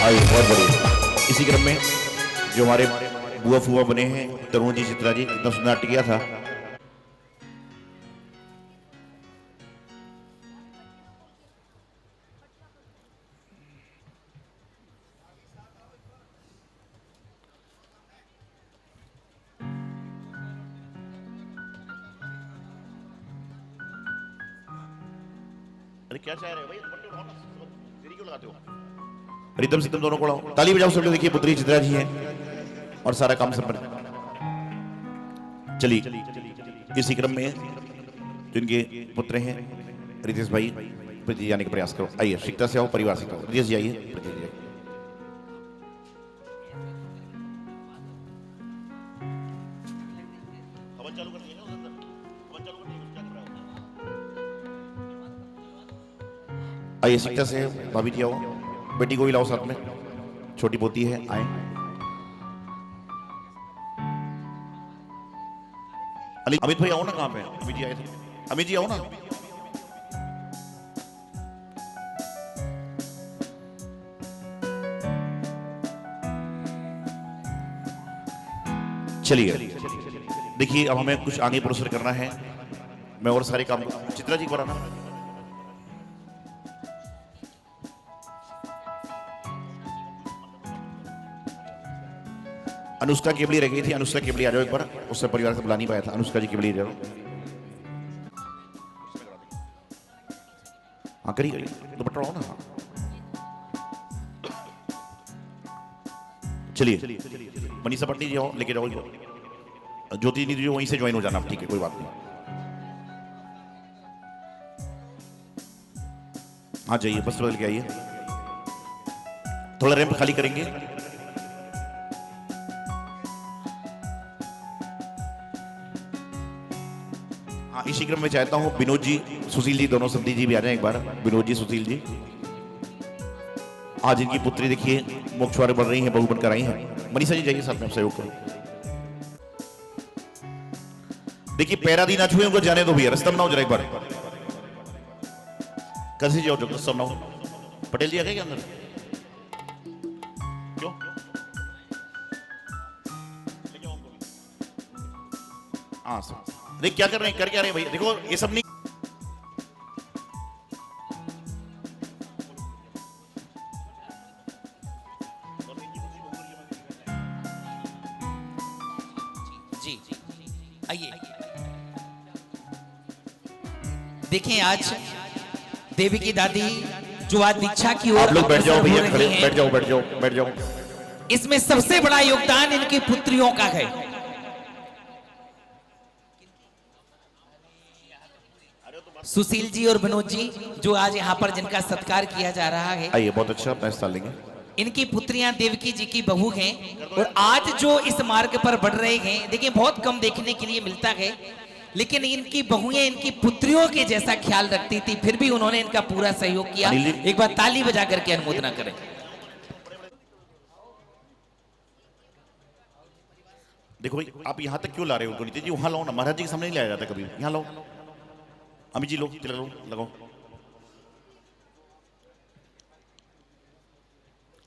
आइए बहुत बढ़िया। इसी क्रम में जो हमारे बुआ फुआ बने हैं, तरुण जी, चित्रा जी, इतना सुंदर नाट्य किया था। अरे क्या चाह रहे हो भाई, दुपट्टे उठाओ ना, देरी क्यों लगाते हो? रिदम सिद्धम दोनों को उड़ाओ, ताली बजाओ सब लोग। देखिए पुत्री चित्रा जी हैं और सारा काम संपन्न। चलिए इसी क्रम में जिनके पुत्र हैं रितेश भाई, प्रति जाने का प्रयास करो। आइए शिक्षा से आओ, परिवार से आओ। रितेश जी आइए, प्रति जी आइए। हवन चालू कर दिया ना, हवन चालू कर दिया, क्या कर रहा है? आइए शिक्षा से भाभी जी आओ, बेटी को भी लाओ साथ में, छोटी पोती है, आए। अमित भाई आओ ना, कहाँ पे? अमित जी आए थे, अमित जी आओ ना। चलिए देखिए अब हमें कुछ आगे प्रोसेस करना है, मैं और सारे काम चित्रा जी को कराना। अनुष्का केवली रह गई थी, अनुष्का केवली आ जाओ एक बार, उससे परिवार से बुला नहीं पाया था। अनुष्का जी केवली जाओ। हाँ करिए करिए, दुपट्टा उड़ाओ ना। चलिए मनीषा पटनी जी आओ, लेके जाओ। ज्योति जी वहीं से ज्वाइन हो जाना, ठीक है कोई बात नहीं। हाँ जाइए, बस बदल के आइए, थोड़ा रैंप खाली करेंगे। हाँ इसी क्रम में चाहता हूँ विनोद जी, सुशील जी, दोनों संधि जी भी आ जाएं एक बार। विनोद जी, सुशील जी, आज इनकी पुत्री देखिए मोक्षवार बन रही है, बहू बनकर आई है। मनीषा जी जाइए साथ में, सहयोग करो। देखिए पैरा दी ना छुए, उनको जाने दो भैया, रस्तम ना हो जरा एक बार। कैसे जाओ, जो रस्तम ना हो। पटेल जी आ गए क्या अंदर? क्यों? हाँ सर, देख क्या कर रहे हैं, कर क्या रहे हैं भैया, देखो ये सब नहीं। जी आइए। देखें आज देवी की दादी जो आज दीक्षा की ओर आप लोग बैठ जाओ अग्रसर हो भैया, खड़े रही हैं, बैठ जाओ बैठ जाओ बैठ जाओ। इसमें सबसे बड़ा योगदान इनकी पुत्रियों का है। सुशील जी और विनोद जी जो आज यहाँ पर जिनका सत्कार किया जा रहा है, आइए, बहुत अच्छा, अपना हिस्सा लेंगे। इनकी पुत्रियां देवकी जी की बहू हैं और आज जो इस मार्ग पर बढ़ रहे हैं, देखिए बहुत कम देखने के लिए मिलता है, लेकिन इनकी बहुएं इनकी पुत्रियों के जैसा ख्याल रखती थी, फिर भी उन्होंने इनका पूरा सहयोग किया। अनिल जी। एक बार ताली बजा करके अनुमोदना करें। देखो भाई, आप यहाँ तक क्यों ला रहे हो उनको? नीतीश जी वहां लाओ ना, महाराज जी के सामने नहीं लाया जाता कभी, यहाँ लाओ। अमित जी लो, तिलक लो, लगाओ।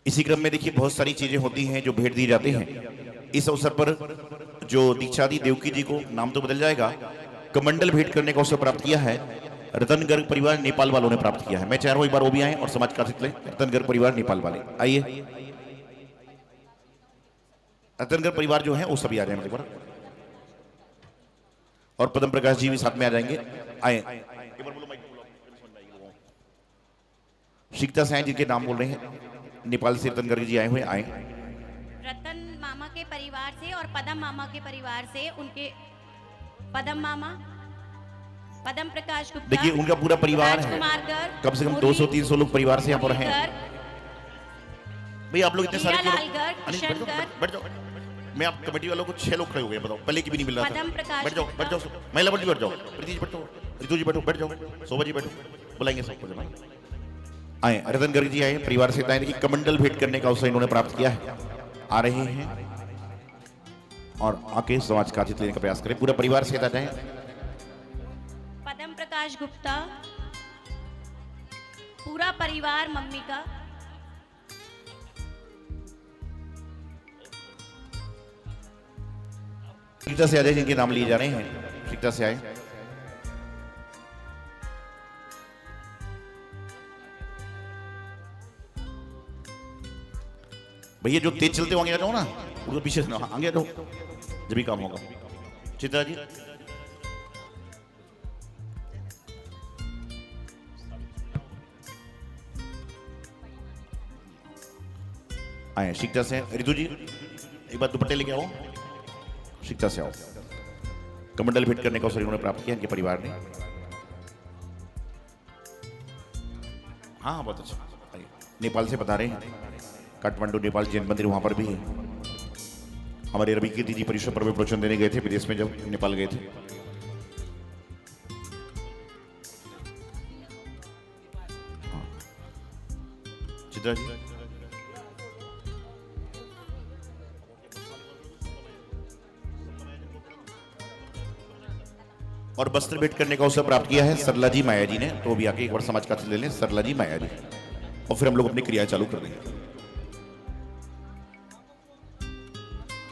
इसी क्रम में देखिए बहुत सारी चीजें होती हैं जो भेंट दी जाती हैं। इस अवसर पर जो दीक्षादी देवकी जी को, नाम तो बदल जाएगा, कमंडल भेंट करने का अवसर प्राप्त किया है रतन गर्ग परिवार नेपाल वालों ने प्राप्त किया है। मैं चाह रहा हूं एक बार वो भी आए और समाज का आशीर्वाद लें। रतन गर्ग परिवार नेपाल वाले आइए, रतन गर्ग परिवार जो है वो सभी आ जाए, और पद्म प्रकाश जी भी साथ में आ जाएंगे। आए, शिकता साईं जिनके नाम बोल रहे हैं, नेपाल से रतन गर्ग जी आए हुए, आए। रतन मामा के परिवार से और पदम मामा के परिवार से, उनके पदम मामा, पदम प्रकाश गुप्ता, देखिए उनका पूरा परिवार है, राजकुमार गर्ग, कम से कम 200-300 लोग परिवार से यहाँ पर हैं। भैया आप लोग इतने सारे क्यों? हीरालाल गर्ग, अनिल, किशन बैठ जाओ। मैं आप कमेटी वालों को 6 लोग खड़े हो गए, बताओ, पहले की भी नहीं मिल रहा पदम था। प्रकाश बैठ जाओ बैठ जाओ, महिला वर्ग जी बैठ जाओ, प्रीति जी बैठो, रितु जी बैठो, बैठ जाओ, शोभा जी बैठो, बुलाएंगे सबको जमा। आए, रतन गर्ग जी आए, परिवार से आए, कि कमंडल भेंट करने का अवसर इन्होंने प्राप्त किया है, आ रहे हैं और आके समाज का आतिथ्य लेने का प्रयास करें। पूरा परिवार से आ जाए। पदम प्रकाश गुप्ता, पूरा परिवार मम्मी का, शिक्षा से आ जाए, जिनके नाम लिए जा रहे हैं, शिक्षा से आए। भैया जो तेज चलते हो आगे आ जाओ ना, उनको पीछे से ना, आगे आ जाओ, जब भी काम होगा। चित्रा जी आए, शिक्षा से। रितु जी एक बार दुपट्टे लेके आओ, शिक्षा से आओ। कमंडल भेंट करने का अवसर उन्होंने प्राप्त किया, इनके परिवार ने। हाँ बहुत अच्छा, आइए। नेपाल से बता रहे हैं, काठमांडू नेपाल जैन मंदिर वहां पर भी है। हमारे रवि कीर्ति जी परिषद पर प्रवचन देने गए थे विदेश में, जब नेपाल गए थे। हाँ। चित्रा जी और वस्त्र भेंट करने का अवसर प्राप्त किया है सरला जी माया जी ने, तो वो भी आके एक बार समाज का ले लें, सरला जी माया जी, और फिर हम लोग अपनी क्रियाएं चालू कर देंगे।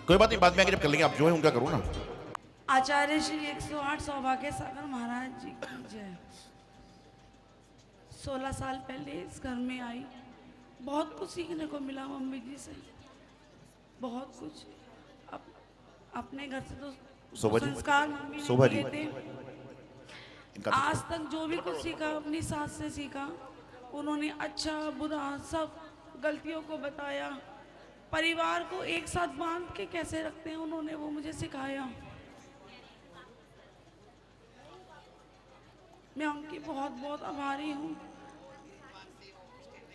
कोई बात नहीं, बाद में आगे जब कर लेंगे, आप जो है उनका करो ना। आचार्य श्री 108 सौभाग्य सागर महाराज जी की जय। 16 साल पहले इस घर में आई, बहुत कुछ सीखने को मिला मम्मी जी से, बहुत कुछ। अपने घर से तो शोभा जी, संस्कार मम्मी ने शोभा जी, दिए थे। इनका आज तक जो भी कुछ सीखा अपनी सास से सीखा। उन्होंने अच्छा बुरा सब गलतियों को बताया, परिवार को एक साथ बांध के कैसे रखते हैं उन्होंने वो मुझे सिखाया। मैं उनकी बहुत बहुत आभारी हूँ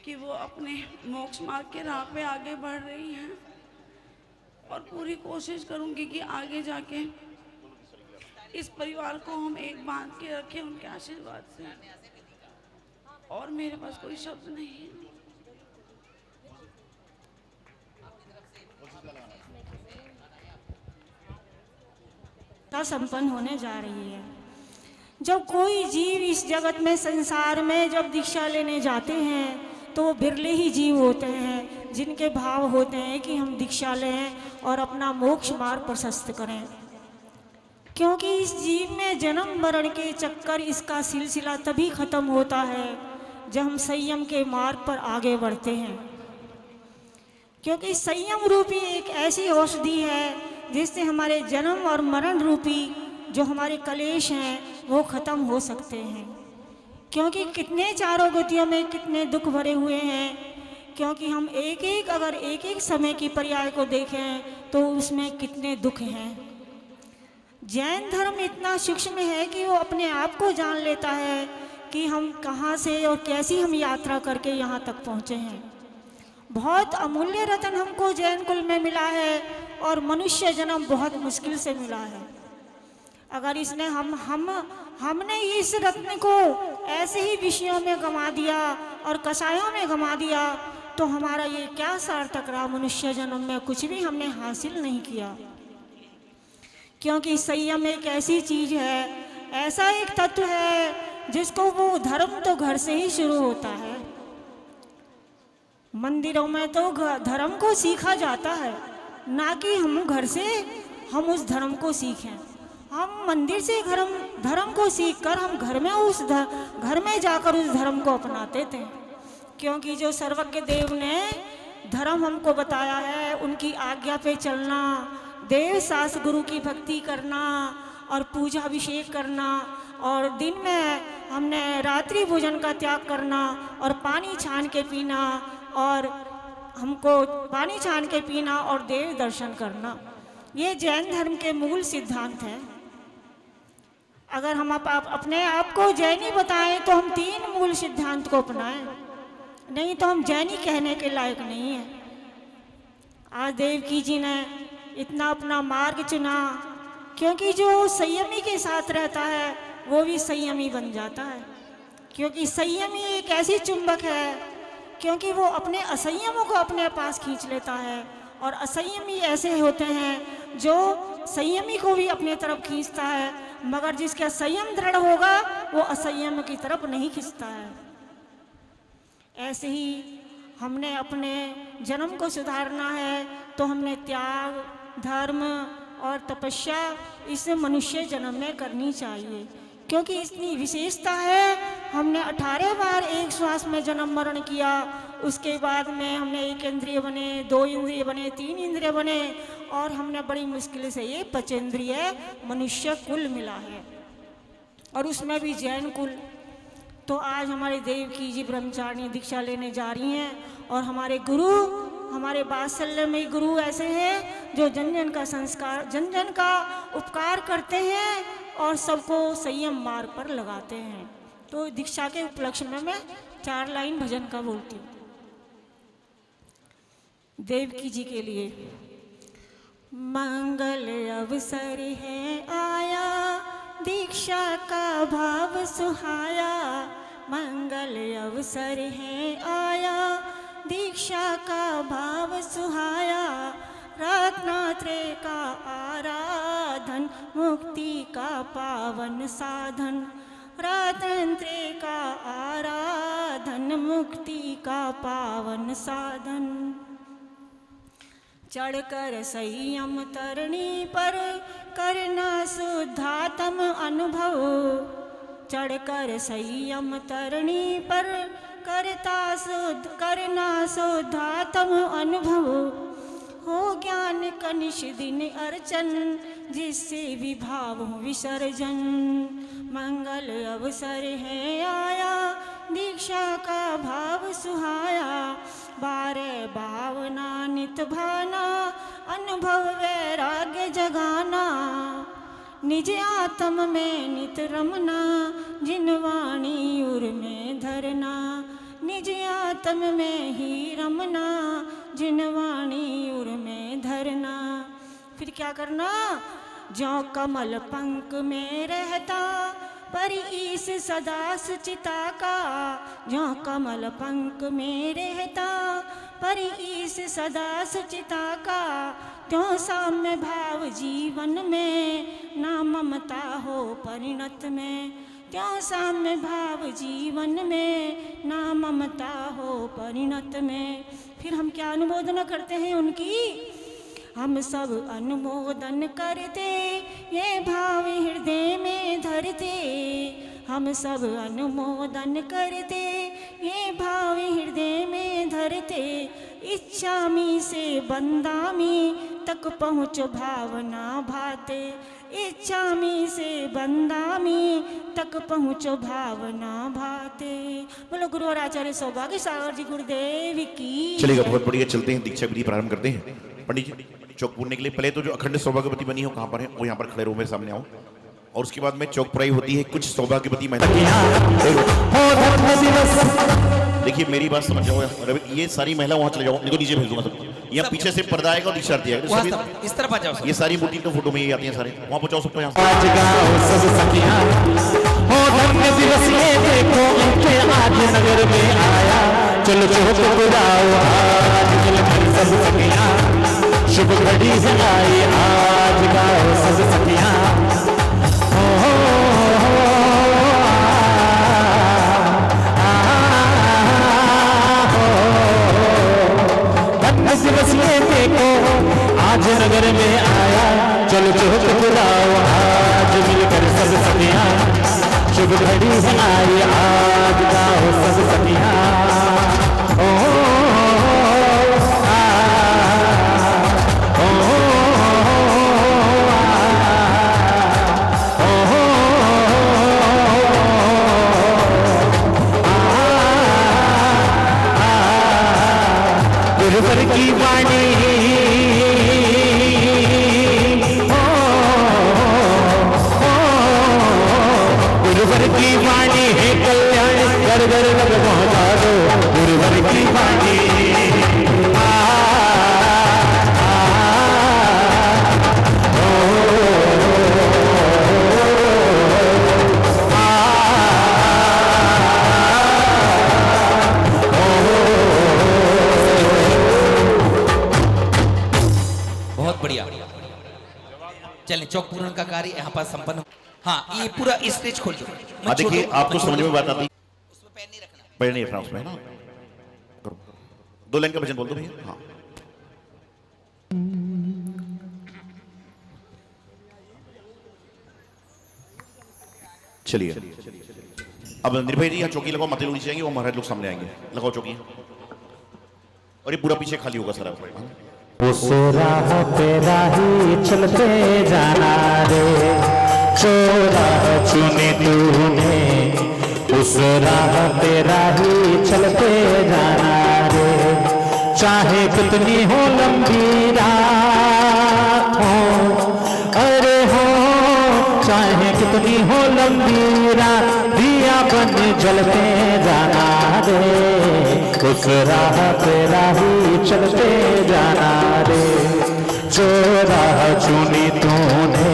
कि वो अपने मोक्ष मार्ग के राह पे आगे बढ़ रही हैं, और पूरी कोशिश करूँगी कि आगे जाके इस परिवार को हम एक बांध के रखें उनके आशीर्वाद से। और मेरे पास कोई शब्द नहीं है। संपन्न होने जा रही है। जब कोई जीव इस जगत में, संसार में जब दीक्षा लेने जाते हैं तो वो बिरले ही जीव होते हैं जिनके भाव होते हैं कि हम दीक्षा लें और अपना मोक्ष मार्ग प्रशस्त करें। क्योंकि इस जीव में जन्म मरण के चक्कर, इसका सिलसिला तभी खत्म होता है जब हम संयम के मार्ग पर आगे बढ़ते हैं। क्योंकि संयम रूपी एक ऐसी औषधि है जिससे हमारे जन्म और मरण रूपी जो हमारे कलेश हैं वो खत्म हो सकते हैं। क्योंकि कितने चारों गतियों में कितने दुख भरे हुए हैं, क्योंकि हम अगर एक एक समय की पर्याय को देखें तो उसमें कितने दुख हैं। जैन धर्म इतना सूक्ष्म है कि वो अपने आप को जान लेता है कि हम कहाँ से और कैसी हम यात्रा करके यहाँ तक पहुँचे हैं। बहुत अमूल्य रत्न हमको जैन कुल में मिला है और मनुष्य जन्म बहुत मुश्किल से मिला है। अगर इसने हमने इस रत्न को ऐसे ही विषयों में गंवा दिया और कसायों में गंवा दिया तो हमारा ये क्या सार्थक रहा। मनुष्य जन्म में कुछ भी हमने हासिल नहीं किया, क्योंकि संयम एक ऐसी चीज है, ऐसा एक तत्व है जिसको वो धर्म तो घर से ही शुरू होता है। मंदिरों में तो धर्म को सीखा जाता है, ना कि हम घर से हम उस धर्म को सीखें। हम मंदिर से धर्म को सीखकर हम घर में जाकर उस धर्म को अपनाते थे, क्योंकि जो सर्वज्ञ देव ने धर्म हमको बताया है, उनकी आज्ञा पे चलना, देव सास गुरु की भक्ति करना और पूजा अभिषेक करना, और दिन में हमने रात्रि भोजन का त्याग करना और पानी छान के पीना, और हमको पानी छान के पीना और देव दर्शन करना, ये जैन धर्म के मूल सिद्धांत हैं। अगर हम अपने आप को जैनी बताएं तो हम 3 मूल सिद्धांत को अपनाएं, नहीं तो हम जैनी कहने के लायक नहीं हैं। आज देवकी जी ने इतना अपना मार्ग चुना, क्योंकि जो संयमी के साथ रहता है वो भी संयमी बन जाता है, क्योंकि संयमी एक ऐसी चुंबक है, क्योंकि वो अपने असंयमों को अपने पास खींच लेता है, और असंयमी ऐसे होते हैं जो संयमी को भी अपने तरफ खींचता है, मगर जिसका संयम दृढ़ होगा वो असंयम की तरफ नहीं खींचता है। ऐसे ही हमने अपने जन्म को सुधारना है तो हमने त्याग, धर्म और तपस्या इस मनुष्य जन्म में करनी चाहिए, क्योंकि इतनी विशेषता है। हमने 18 बार एक श्वास में जन्म मरण किया, उसके बाद में हमने 1 इंद्रिय बने, 2 इंद्रिय बने, 3 इंद्रिय बने, और हमने बड़ी मुश्किल से ये 5 इंद्रिय मनुष्य कुल मिला है, और उसमें भी जैन कुल। तो आज हमारे देवकी जी ब्रह्मचारिणी दीक्षा लेने जा रही हैं, और हमारे गुरु, हमारे वात्सल्य में गुरु ऐसे हैं जो जन जन का संस्कार, जन जन का उपकार करते हैं और सबको संयम मार्ग पर लगाते हैं। तो दीक्षा के उपलक्ष्य में मैं 4 लाइन भजन का बोलती हूँ देवकी जी के लिए। मंगल अवसर है आया, दीक्षा का भाव सुहाया, मंगल अवसर है आया, दीक्षा का भाव सुहाया, रत्नात्रय का आराधन, मुक्ति का पावन साधन, रत्नात्रय का आराधन, मुक्ति का पावन साधन। चढ़कर संयम तरणी पर करना शुद्धात्म अनुभव, चढ़कर संयम तरणी पर करना शुद्धात्म अनुभव, हो ज्ञान कनिश दिन अर्चन, जिससे विभाव हो विसर्जन। मंगल अवसर है आया, दीक्षा का भाव सुहाया, 12 भावना नित भाना, अनुभव वैराग्य जगाना, निज आत्म में नित रमना, जिन वाणी उर में धरना, निज आत्म में ही रमना, जिन वाणी उर में धरना। फिर क्या करना? जो कमल पंख में रहता, पर ईस सदा सुचिता का, जो कमल पंख में रहता, पर ईस सदा सुचिता का, त्यों साम्य भाव जीवन में, ना ममता हो परिणत में, त्यों साम्य भाव जीवन में, ना ममता हो परिणत में। फिर हम क्या अनुमोदन करते हैं उनकी? हम सब अनुमोदन करते, ये भाव हृदय में धरते, हम सब अनुमोदन करते, ये भाव हृदय में धरते, इच्छामी से बंदामी तक पहुँच भावना भाते, इच्छा में से बंदा में तक पहुँचो भावना भाते। बोलो गुरु और आचार्य सौभाग्य सागर जी गुरुदेव की। चलेगा, बहुत बढ़िया। चलते हैं, दीक्षा विधि प्रारंभ करते हैं। पंडित जी चौक पूरने के लिए पहले तो जो अखंड सौभाग्यवती बनी हो कहाँ पर है वो यहाँ पर खड़े रहो, मेरे सामने आओ। और उसके बाद में चौक पुराई होती है कुछ सौभाग्यवती महिला। देखिए मेरी बात समझ जाओ, ये सारी महिला वहां चले जाओ, नहीं तो नीचे भेज दूंगा सबको। यहाँ पीछे से पर्दा आएगा और दीक्षार्थी आएगा, इस तरफ आ जाओ। ये सारी मूर्ति तो फोटो में ही आती हैं सारे, वहां पहुंचाओ सबको। यहाँ आज गाओ सब सखियां, हो धन्य दिवस ये देखो इनके आज नगर में आया। चलो चौक पुराओ आज मिलकर सब सखियां, शुभ घड़ी है आई। आज गाओ सब सखियां, दिवस ये देखो आज नगर में आया। चलो चौक पुराओ आज मिलकर सब सखियां, शुभ घड़ी है आई। आज गाओ सब सखियां, गुरुवर की वाणी गुरुवर की वाणी है कल्याण, घर घर लग पहुंचा दो गुरुवर की वाणी। चलें, चौक पूरण का कार्य यहाँ पर संपन्न। हाँ, ये पूरा स्टेज खोल दो। देखिए आपको समझ में बात आती है, उसमें पैर नहीं रखना, पैर नहीं रखना उसमें, है ना। करो, 2 लाइन का भजन बोल दो भैया। हाँ चलिए, अब निर्भय जी यहाँ चौकी लगाओ, माते लोग नीचे आएंगे, वो महाराज लोग सामने आएंगे। लगाओ चौकी, और ये पूरा पीछे खाली होगा सारा। उस राह पे राही चलते जाना रे, चोराह चुने तूने। उस राह पे राही चलते जाना रे, चाहे कितनी हो लंबी रात हो, अरे हो चाहे कितनी हो लंबी रात, दिया बन जलते जाना रे। उस राह पे राही चलते जाना रे, जो राह चुनी तूने।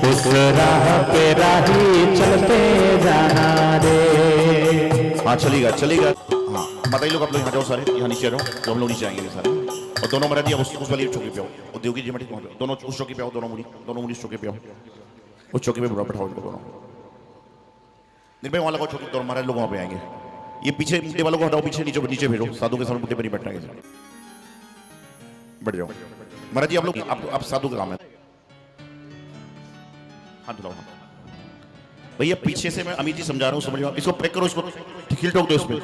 उस राह पे राही चलते जाना रे। हाँ चलेगा चलेगा। हाँ बताइए लोग, आप लोग यहाँ जाओ सारे, यहाँ नीचे आ जाओ, तो हम लोग नीचे आएंगे सारे। और दोनों महाराज जी उस वाली चौकी पे आओ, उद्योगी जी मटी दोनों उस चौकी पे आओ, दोनों मुड़ी उस चौकी पे आओ, उस चौकी पे बैठाओ इनको दोनों। निर्भय वहाँ लगाओ चौकी, दोनों महाराज लोग वहाँ पे आएंगे। ये पीछे मुद्दे वालों को हटाओ, पीछे नीचे भेजो, साधु के सामने मुद्दे पर नहीं बैठना है। बैठ जाओ महाराज जी, आप लोग आप साधु का काम है। हाथ धुलाओ भैया, पीछे से मैं अमित जी समझा रहा हूँ, समझ लो, इसको पैक करो, इसको खिल ठोक दो इसमें।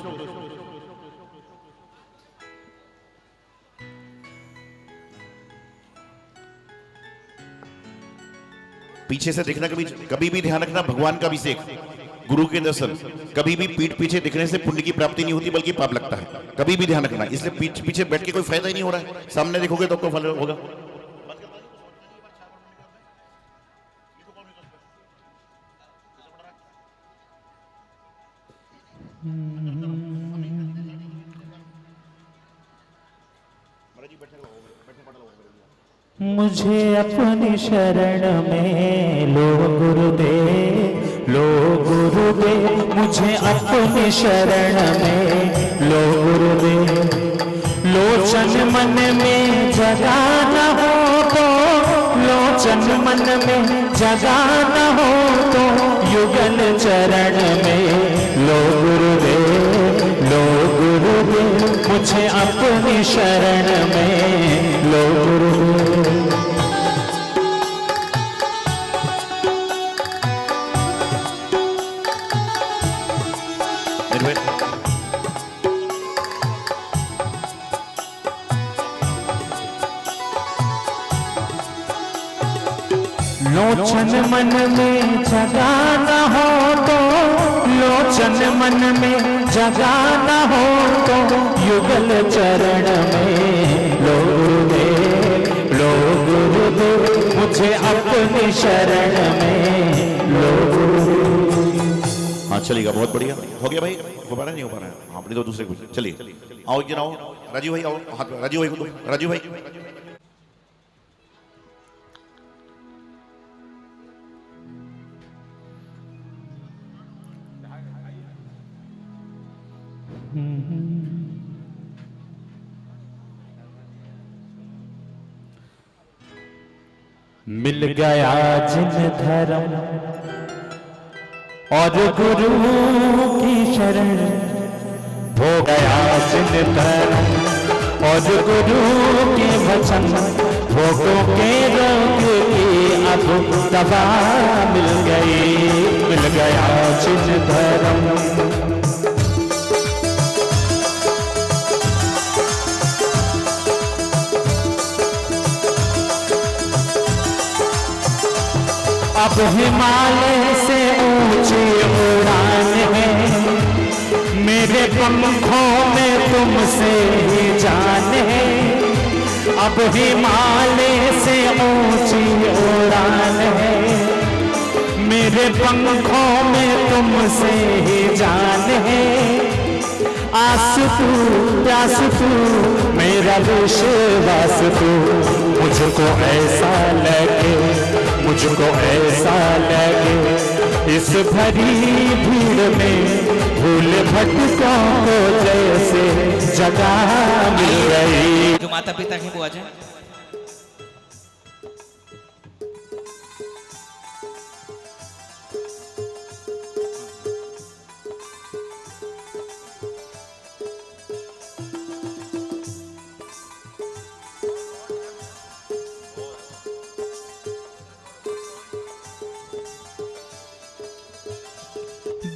पीछे से देखना, कभी भी ध्यान रखना, भगवान का अभिषेक, गुरु के दर्शन, कभी भी पीठ पीछे दिखने से पुण्य की प्राप्ति नहीं होती बल्कि पाप लगता है। कभी भी ध्यान रखना, इसलिए पीछे बैठ के कोई फायदा ही नहीं हो रहा है। सामने देखोगे तो आपको फल होगा। मुझे अपनी शरण में लो गुरुदेव, लो गुरुदेव। मुझे अपनी शरण में लो गुरुदेव। लोचन मन में जगा न हो तो, लोचन मन में जगा न हो तो, युगल चरण में लो गुरुदेव, लो गुरुदेव। मुझे अपनी शरण में लो गुरुदेव। लोचन मन में जगा न हो तो, लोचन मन में जगा न हो तो, युगल चरण में लो गुरुदेव, मुझे अपनी शरण में लो। हाँ चलेगा, बहुत बढ़िया हो गया भाई। हो पा रहा नहीं हो पा रहा है? हाँ अपनी तो दूसरे कुछ। चलिए आओ एक जन आओ, राजीव भाई आओ, हाथ राजीव भाई को दो, राजीव भाई। मिल गया जिन धर्म और गुरु की शरण, हो गया जिन धर्म और गुरु के वचन, भोगों के रोग की अब दवा मिल गई, मिल गया जिन धर्म। अब हिमालय से ऊंची उड़ान है, मेरे पंखों में तुमसे ही जान है। अब हिमालय से ऊंची उड़ान है, मेरे पंखों में तुमसे ही जान है। आस तू प्यास तू मेरा विश्वास तू, मुझको ऐसा लगे, मुझको ऐसा लगे, इस भरी भीड़ में भूल भटकों को जैसे जगह मिल गई। जो माता पिता हैं वो आ जाए।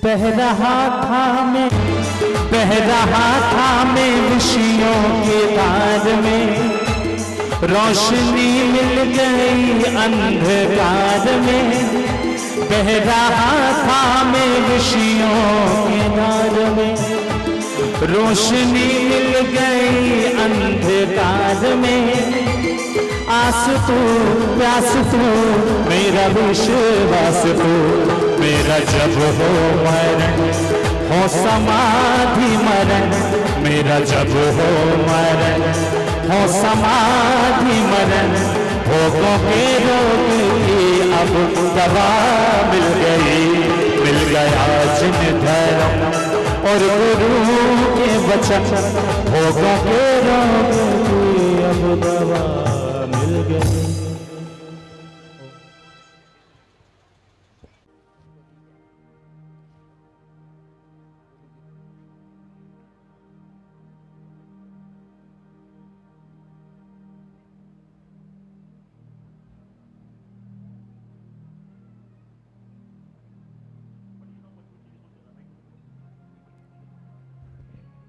बह रहा था मैं विषयों के तार में, रोशनी मिल गई अंधकार में। बह रहा था मैं विषयों के तार में, रोशनी मिल गई अंधकार में। आस तू प्यास तू मेरा विश्वास तू, मेरा जब हो मरण हो समाधि मरण, मेरा जब हो मरण हो समाधि मरण। भोगों के रोग की अब दवा मिल गई, मिल गया जिन धर्म और गुरु के वचन, भोगों के रोग की अब दवा मिल गई।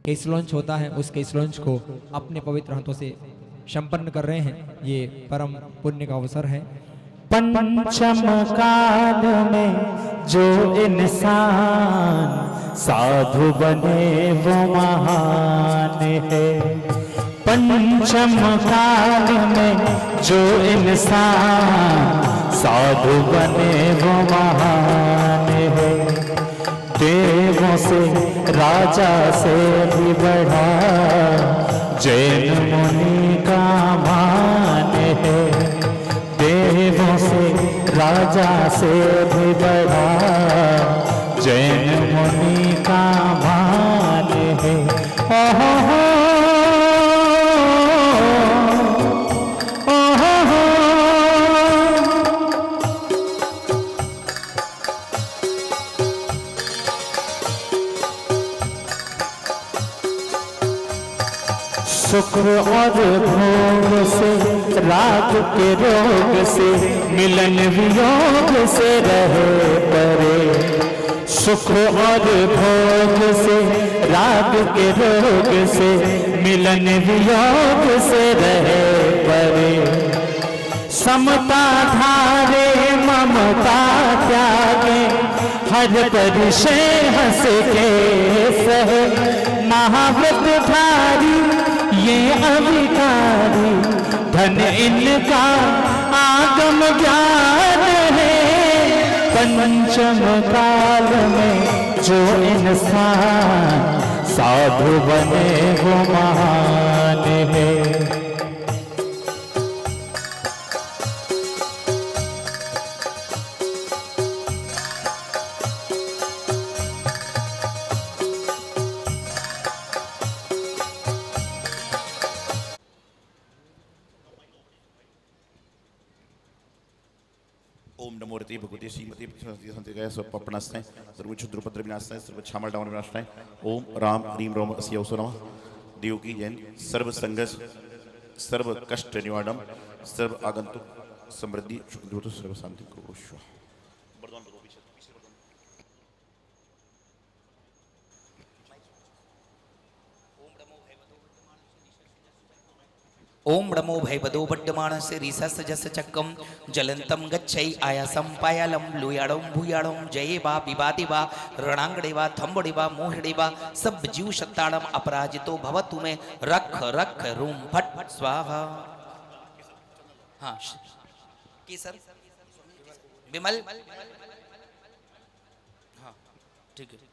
केस लॉन्च होता है, उस केस लॉन्च को अपने पवित्र हाथों से संपन्न कर रहे हैं। ये परम पुण्य का अवसर है। पंचम काल में जो इंसान साधु बने वो महान है। पंचम काल में जो इंसान साधु बने वो महान है। देवों से राजा से भी बढ़ा जैन मुनि का मान है। देवों से राजा से भी बढ़ा जैन मुनि का मान है। ओहो सुख और भोग से राग के रोग से मिलन वियोग से रहे परे। सुख और भोग से राग के रोग से मिलन वियोग से रहे परे। समता धारे ममता त्यागे, हर परिशय हंस के सहे, महाव्रत धारी ये अविकारी, धन इनका आगम ज्ञान है। पंचम काल में जो इंसान साधु बने वो महान है। ओम नमो रते भगवते श्रीमती संतिकाय स्वपपनास्ताय सर्वक्षुद्रपत्र विनाशाय सर्वक्षामल डामन विनाशाय। ओम राम ह्रीम रोम अस्यौसो नमः। देव की जैन सर्व संघर्ष सर्व कष्ट निवारणम सर्व आगंतुक समृद्धि सुख सर्व शांति को। ओम नमो भयवदो बड्डमानस्य रिसस जस चक्कम जलंतम गच्छै आयासम पायालम लुयाड़म भूयाड़म जये बा विवादे बा रणांगड़े बा थम्बड़े बा मोहड़े बा सब जीव सत्ताड़म अपराजितो भवतु में रख रख रूम फट स्वाहा। हाँ केसर विमल, हाँ ठीक है।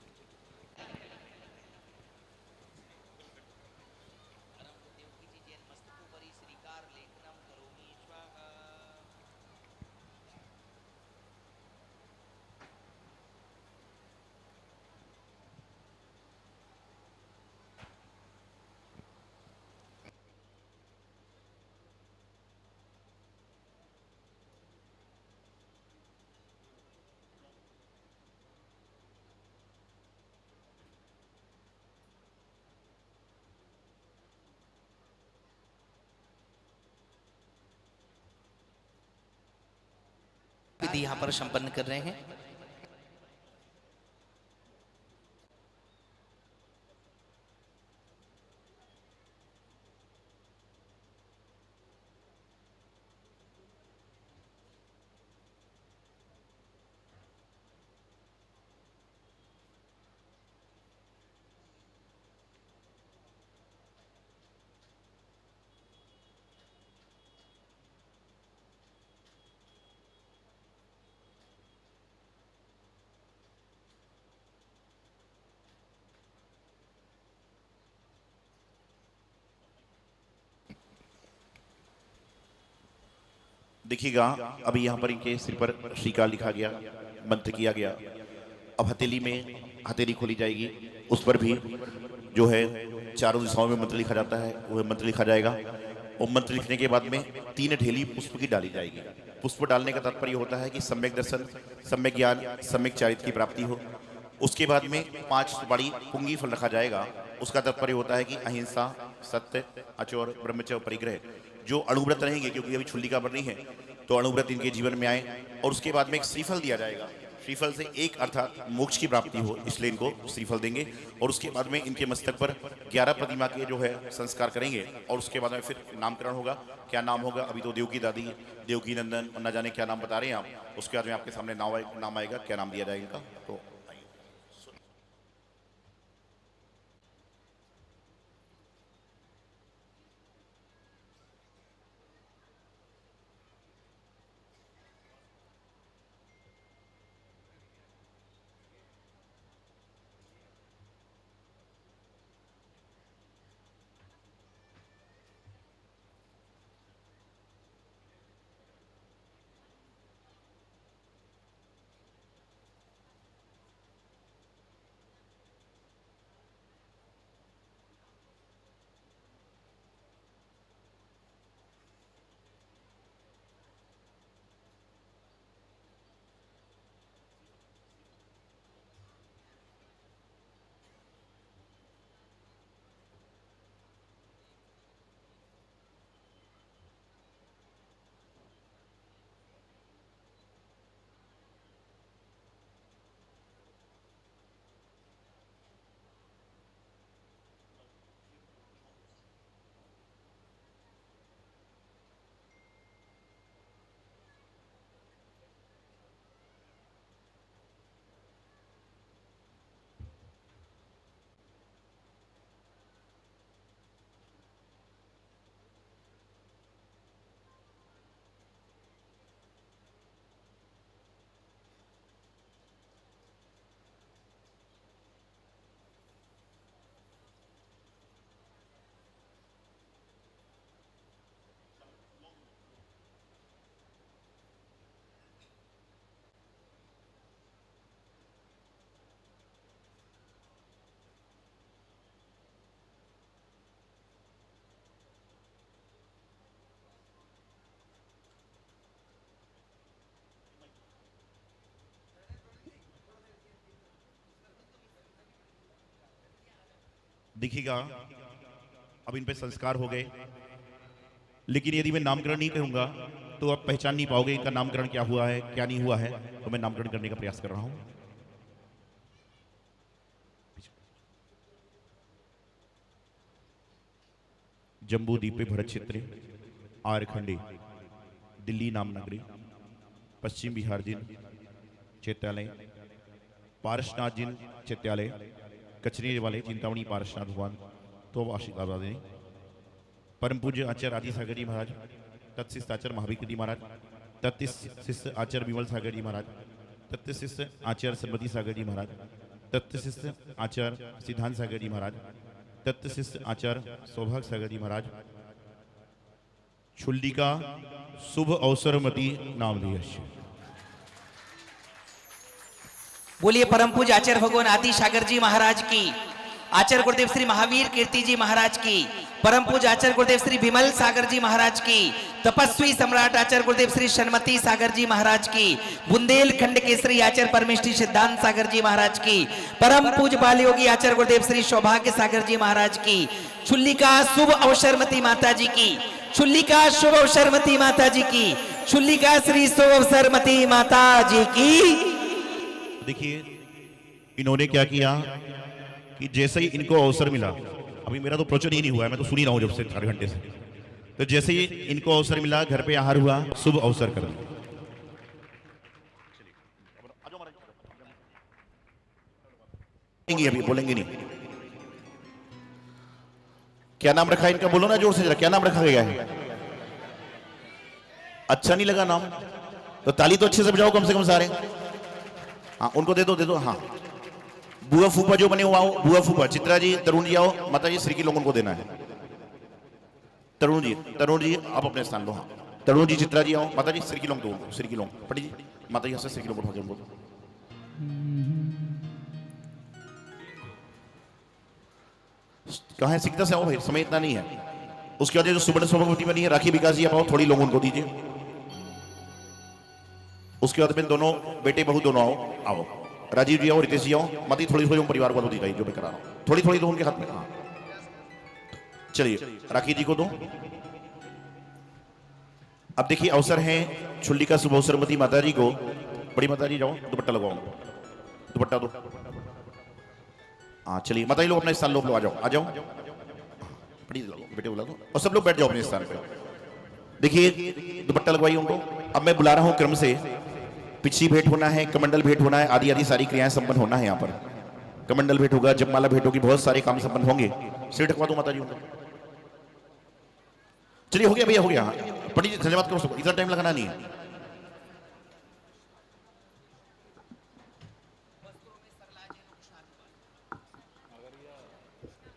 विधि यहाँ पर संपन्न कर रहे हैं। देखिएगा अभी यहाँ पर इनके सिर पर श्रीकाल लिखा गया, मंत्र किया गया। अब हथेली में हथेली खोली जाएगी, उस पर भी जो है चारों दिशाओं में मंत्र लिखा जाता है, वह मंत्र लिखा जाएगा। और मंत्र लिखने के बाद में 3 ढेली पुष्प की डाली जाएगी। पुष्प डालने का तात्पर्य होता है कि सम्यक दर्शन, सम्यक ज्ञान, सम्यक चारित्र की प्राप्ति हो। उसके बाद में 5 सुपारी पुंगी फल रखा जाएगा। उसका तात्पर्य होता है कि अहिंसा, सत्य, अचोर, ब्रह्मचर्य, परिग्रह। जो अणुव्रत रहेंगे, क्योंकि अभी छुल्ली का बरनी है, तो अणुव्रत इनके जीवन में आए। और उसके बाद में एक श्रीफल दिया जाएगा। श्रीफल से एक अर्थात मोक्ष की प्राप्ति हो, इसलिए इनको श्रीफल देंगे। और उसके बाद में इनके मस्तक पर 11 प्रतिमा के जो है संस्कार करेंगे। और उसके बाद में फिर नामकरण होगा। क्या नाम होगा अभी तो देव की दादी, देव की नंदन, न जाने क्या नाम बता रहे हैं आप। उसके बाद में आपके सामने नाम आएगा, क्या नाम दिया जाएगा इनका। तो देखिएगा, अब इन पे संस्कार हो गए, लेकिन यदि मैं नामकरण नहीं करूंगा तो आप पहचान नहीं पाओगे इनका नामकरण क्या हुआ है क्या नहीं हुआ है। तो मैं नामकरण करने का प्रयास कर रहा हूं। जम्बू द्वीपे भरत क्षेत्रे आरखंडे दिल्ली नाम नगरी पश्चिम बिहार जिन चैत्यालय पारसनाथ जिन चैत्यालय कचरे वाले चिंतामणि पारसनाथ भगवान तो आशीर्वाद दें। परम पूज्य आचार्य आदि सागर जी महाराज, तत्शिष्ट आचार्य महावीर जी महाराज, तत्शिष्ट आचार्य विमल सागर जी महाराज, तत्शिष्ट आचार्य सरमती सागर जी महाराज, तत्शिष्ट आचार्य सिद्धांत सागर जी महाराज, तत्शिष्ट आचार्य सौभाग्य सागर जी महाराज, छुल्ली का शुभ अवसरमती नाम लिया। बोलिए परम पूज्य आचार्य भगवान आदि सागर जी महाराज की, आचार्य गुरुदेव श्री महावीर कीर्ति जी महाराज की, परम पूज्य आचार्य गुरुदेव श्री विमल सागर जी महाराज की, तपस्वी सम्राट आचार्य गुरुदेव श्री शनमती सागर जी महाराज की, बुंदेलखंड केसरी आचार्य परमेष्ठी सिद्धांत सागर जी महाराज की, परम पूज्य बाल योगी आचार्य गुरुदेव श्री सौभाग्य सागर जी महाराज की, छुल्ली का शुभ अवसरमती माता जी की, छुल्ली का शुभ अवसरमती माता जी की, छुल्ली का श्री शुभ अवसरमती माता जी की। देखिए इन्होंने क्या किया कि जैसे ही इनको अवसर मिला, अभी मेरा तो प्रवचन ही नहीं हुआ है, मैं तो सुन ही रहा हूं जब से 4 घंटे से, तो जैसे ही इनको अवसर मिला घर पे आहार हुआ, शुभ अवसर कर दिया। अभी बोलेंगे नहीं। क्या नाम रखा है इनका, बोलो ना जोर से जरा, क्या नाम रखा गया है? अच्छा नहीं लगा नाम तो ताली तो अच्छे से बजाओ कम से कम सारे। हाँ उनको दे दो हाँ। बुआ फूफा जो बने हुआ हो, बुआ फूफा चित्रा जी, तरुण जी आओ, माता जी श्री की लोगों को देना है। तरुण जी आप अपने स्थान लो। हाँ तरुण जी चित्रा जी आओ, माता जी श्री की लोग दो, श्री की लोग पटी जी, माता जी श्री की लोग उठा के कहाँ है? सिकता से आओ भाई, समय इतना नहीं है। उसके बाद जो सुवर्ण सौभाग्यवती बनी है राखी विकास जी आप आओ, थोड़ी लोगों को दीजिए। उसके बाद में दोनों बेटे बहू दोनों आओ, राजीव जी आओ, रितेश जी आओ, मती थोड़ी थोड़ी परिवार वालों दी गई जो मैं करा रहा हूं, थोड़ी थोड़ी दो उनके हाथ में। हाँ चलिए राखी जी को दो। अब देखिए अवसर है छुल्ली का शुभ अवसरमती माता जी को। बड़ी माता जी जाओ, दुपट्टा लगाओ, दुपट्टा दो। हाँ चलिए माता जी लोग अपने स्थान लोग आ जाओ, आ जाओ, बड़ी बेटे बुला दो और सब लोग बैठ जाओ अपने स्थान पे। देखिए दुपट्टा लगवाइए उनको। अब मैं बुला रहा हूं क्रम से, पिछी भेंट होना है, कमंडल भेंट होना है, आदि आदि सारी क्रियाएं संपन्न होना है। यहाँ पर कमंडल भेंट होगा, जपमाला भेंट होगी, बहुत सारे काम संपन्न होंगे। सिर ढकवा दो माता जी उनको। चलिए हो गया भैया, हो गया। पंडित जी धन्यवाद करो सबको, इतना टाइम लगाना नहीं है।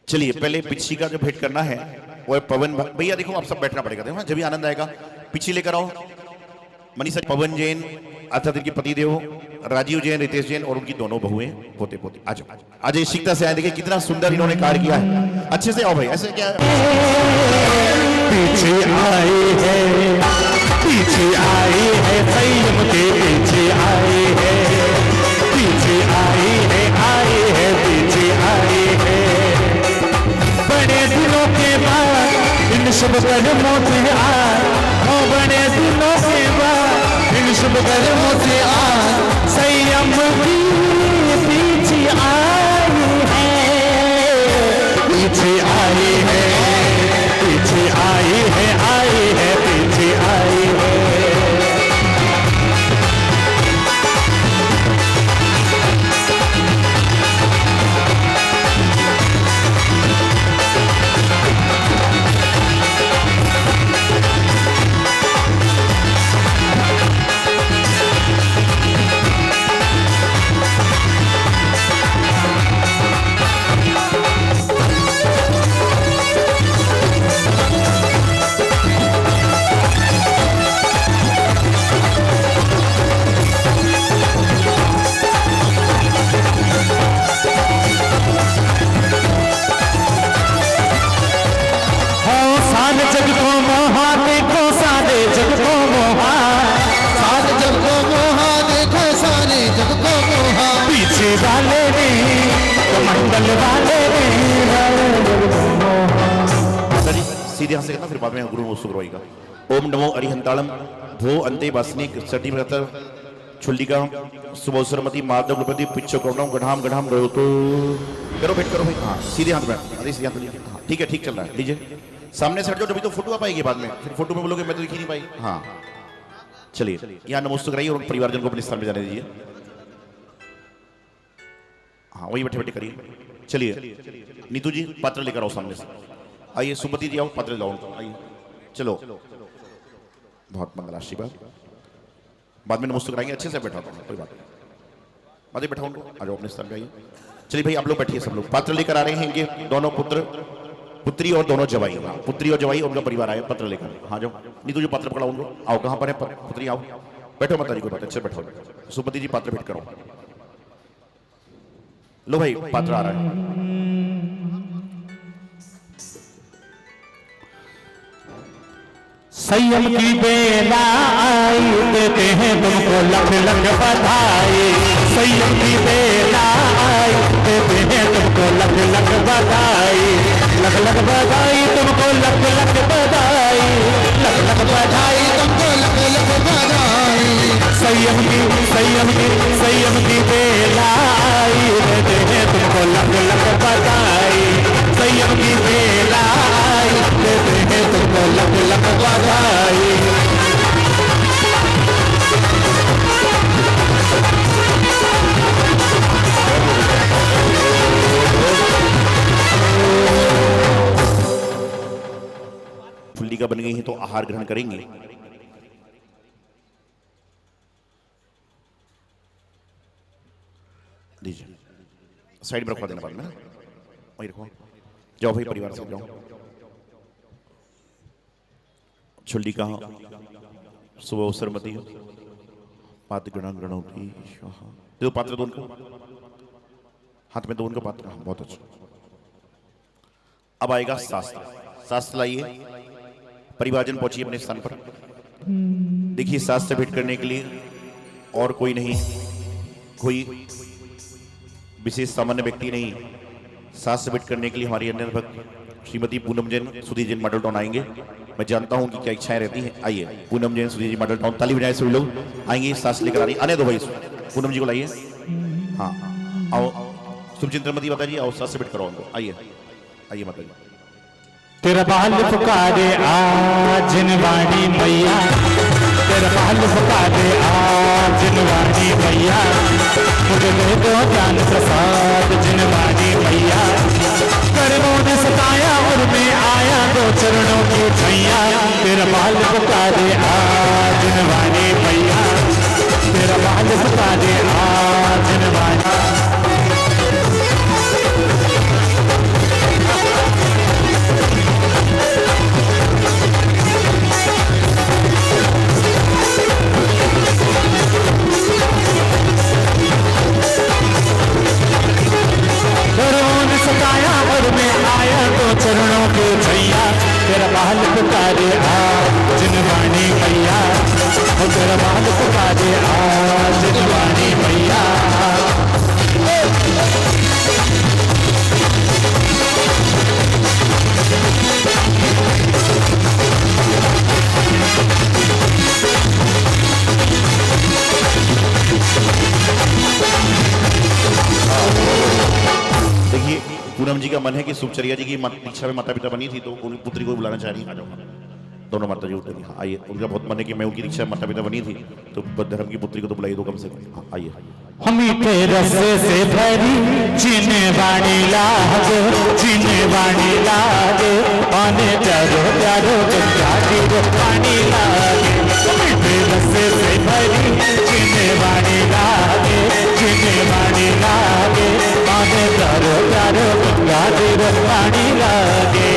चलिए पहले पिछी का जो भेंट करना है वो है पवन भैया। देखो आप सब बैठना पड़ेगा, देखो जब भी आनंद आएगा। पिछी लेकर आओ मनीषा, पवन जैन अर्थात इनके पतिदेव राजीव जैन, रितेश जैन और उनकी दोनों बहुएं पोते पोते। आ जाओ, आज शिकता से आए, देखिए कितना सुंदर इन्होंने कार्य किया है। अच्छे से आओ भाई, ऐसे क्या पीछे आए हैं, पीछे आए हैं, संयम के पीछे आए हैं, पीछे आए हैं, पीछे आए हैं। बड़े दिनों के बाद इन शुभ कदमों से बड़े दिनों के बाद इन शुभ कदमों से संयम की पीछे आए हैं, पीछे आए हैं, पीछे आए हैं, पीछे आए हैं। जग को मोहा देखो, सारे जग को मोहा, सारे जग को मोहा देखो, सारे जग को मोहा। पीछे वाले ने कमंडल वाले सर सीधे हाथ से करना, फिर बाद में गुरु सुग्रवाई का। ओम नमो अरिहंतालम भो अंते वासनिक सटी प्रतर छुल्लिका सुबोसरमती माधव गुरुपति पिच्चो करुणाम गढ़ाम गढ़ाम गयो तो करो भेंट करो भाई। हाँ सीधे हाथ में, अरे सीधे हाथ लीजिए। हाँ ठीक है, ठीक चल रहा है, लीजिए सामने से हट जाओ, तभी तो फोटो आ पाएगी बाद में, फिर फोटो में बोलोगे मैं तो दिख ही नहीं पाई। हाँ चलिए यहाँ नमस्ते कराइए और परिवारजन को अपने स्थान में जाने दीजिए। हाँ वही बैठे बैठे करिए। चलिए नीतू जी पात्र लेकर आओ सामने से, आइए सुमति जी आओ पात्र लाओ, आइए चलो। बहुत मंगल आशीर्वाद, बाद में नमस्ते कराएंगे, अच्छे से बैठा हूँ कोई बात नहीं, बाद में बैठा उनको, आ जाओ अपने स्थान पे आइए। चलिए भाई आप लोग बैठिए, सब लोग पात्र लेकर आ रहे हैं, इनके दोनों पुत्र पुत्री और दोनों जवाई, हाँ पुत्री और जवाई उनका परिवार आए पत्र लेकर। हाँ जाओ नीतू जी पात्र पकड़ाओ उनको, आओ कहाँ पर है पुत्री, आओ बैठो माता जी को, अच्छे बैठो। सुमति जी पात्र भेंट करो, लो भाई पात्र आ रहा है। संयम की बेला आई, देते हैं तुमको लख लख बधाई। संयम की बेला आई, देते हैं तुमको लख लख बधाई। लख लख बधाई तुमको, लख लख बधाई, लख लख बधाई तुमको, लख लख बधाई। संयम की बेला आई, देते हैं तुमको लख लख बधाई। संयम की बेला आई, देते हैं तुमको लख लख बधाई। फुल्ली का बन गई है तो आहार ग्रहण करेंगे। दीजिए साइड में रखवा देना, बाद में वही रखो। जाओ भाई परिवार से जाओ। छुल्ली कहाँ सुबह सरमती पात्र गणा गणौती दो पात्र, दो उनको हाथ में, दो उनका पात्र, बहुत अच्छा। अब आएगा शास्त्र, शास्त्र लाइए, परिवारजन पहुंचिए अपने स्थान पर। देखिए शास्त्र भेंट करने के लिए और कोई नहीं, कोई विशेष सामान्य व्यक्ति नहीं, शास्त्र भेंट करने के लिए हमारी अन्य भक्त श्रीमती पूनम जैन सुधीर जैन मॉडल टाउन आएंगे। मैं जानता हूं कि क्या इच्छाएं रहती हैं। आइए पूनम जैन सुधीर जी मॉडल टाउन, ताली बजाए सभी लोग आएंगे, शास्त्र लेकर आ रही। आने दो भाई पूनम जी को लाइए। हाँ आओ सुमचिंद्रमती माता जी, आओ शास्त्र भेंट करो उनको, आइए आइए माता जी। तेरा बाल पुकारे आज जिनवाणी मैया, तेरा बाल पुकारे आज जिनवाणी मैया। मुझे दे दो ज्ञान प्रसाद जिनवाणी मैया। कर्मों ने सताया और मैं आया दो चरणों की छैया। तेरा बाल पुकारे आज जिनवाणी मैया, तेरा बाल पुकारे आज जिनवाणी। सताया और मैं आया तो चरणों के छैया। तेरा बाल पुकारे आज जिनवाणी मैया, तेरा बाल पुकारे आज जिनवाणी मैया। देखिए पूनम जी का मन है कि सुखचरिया जी की दीक्षा में माता पिता बनी थी तो उनकी पुत्री को बुलाना चाह रही है। आ जाओ दोनों माता जी उठे, हाँ आइए। उनका बहुत मन है कि मैं उनकी दीक्षा में माता पिता बनी थी तो धर्म की पुत्री को तो बुलाई दो कम से कम। हाँ आइए। मीठे रस से भरी जिने वाणी लागे, जिने वाणी लागे, आने प्यारो प्यारो गंगा जी पानी लागे। मीठे रस से भरी जिने वाणी लागे, जिने वाणी लागे, आने प्यारो प्यारो गंगा जी पानी लागे।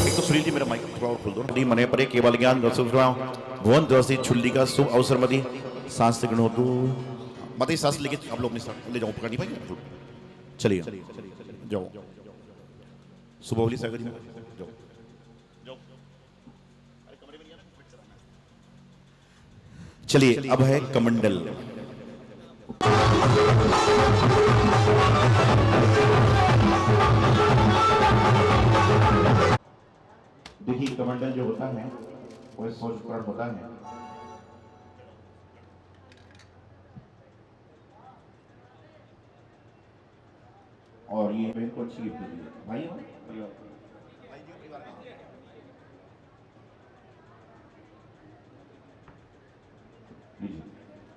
एक तो सुनील जी मेरा माइक थोड़ा और खोल दो। मने परे केवल ज्ञान भुवन जैसी छुल्ली का शुभ अवसर मती शास्त्र गण हो तो मत ही शास्त्र लेके आप लोग अपने साथ ले जाओ, पकड़ नहीं पाएंगे। चलिए जाओ सुबह होली सागर जी जाओ जाओ। चलिए अब है कमंडल। देखिए कमंडल जो होता है वो 100 उपकरण होता है। और ये बहन को अच्छी गिफ्ट दी है भाई लीजिए।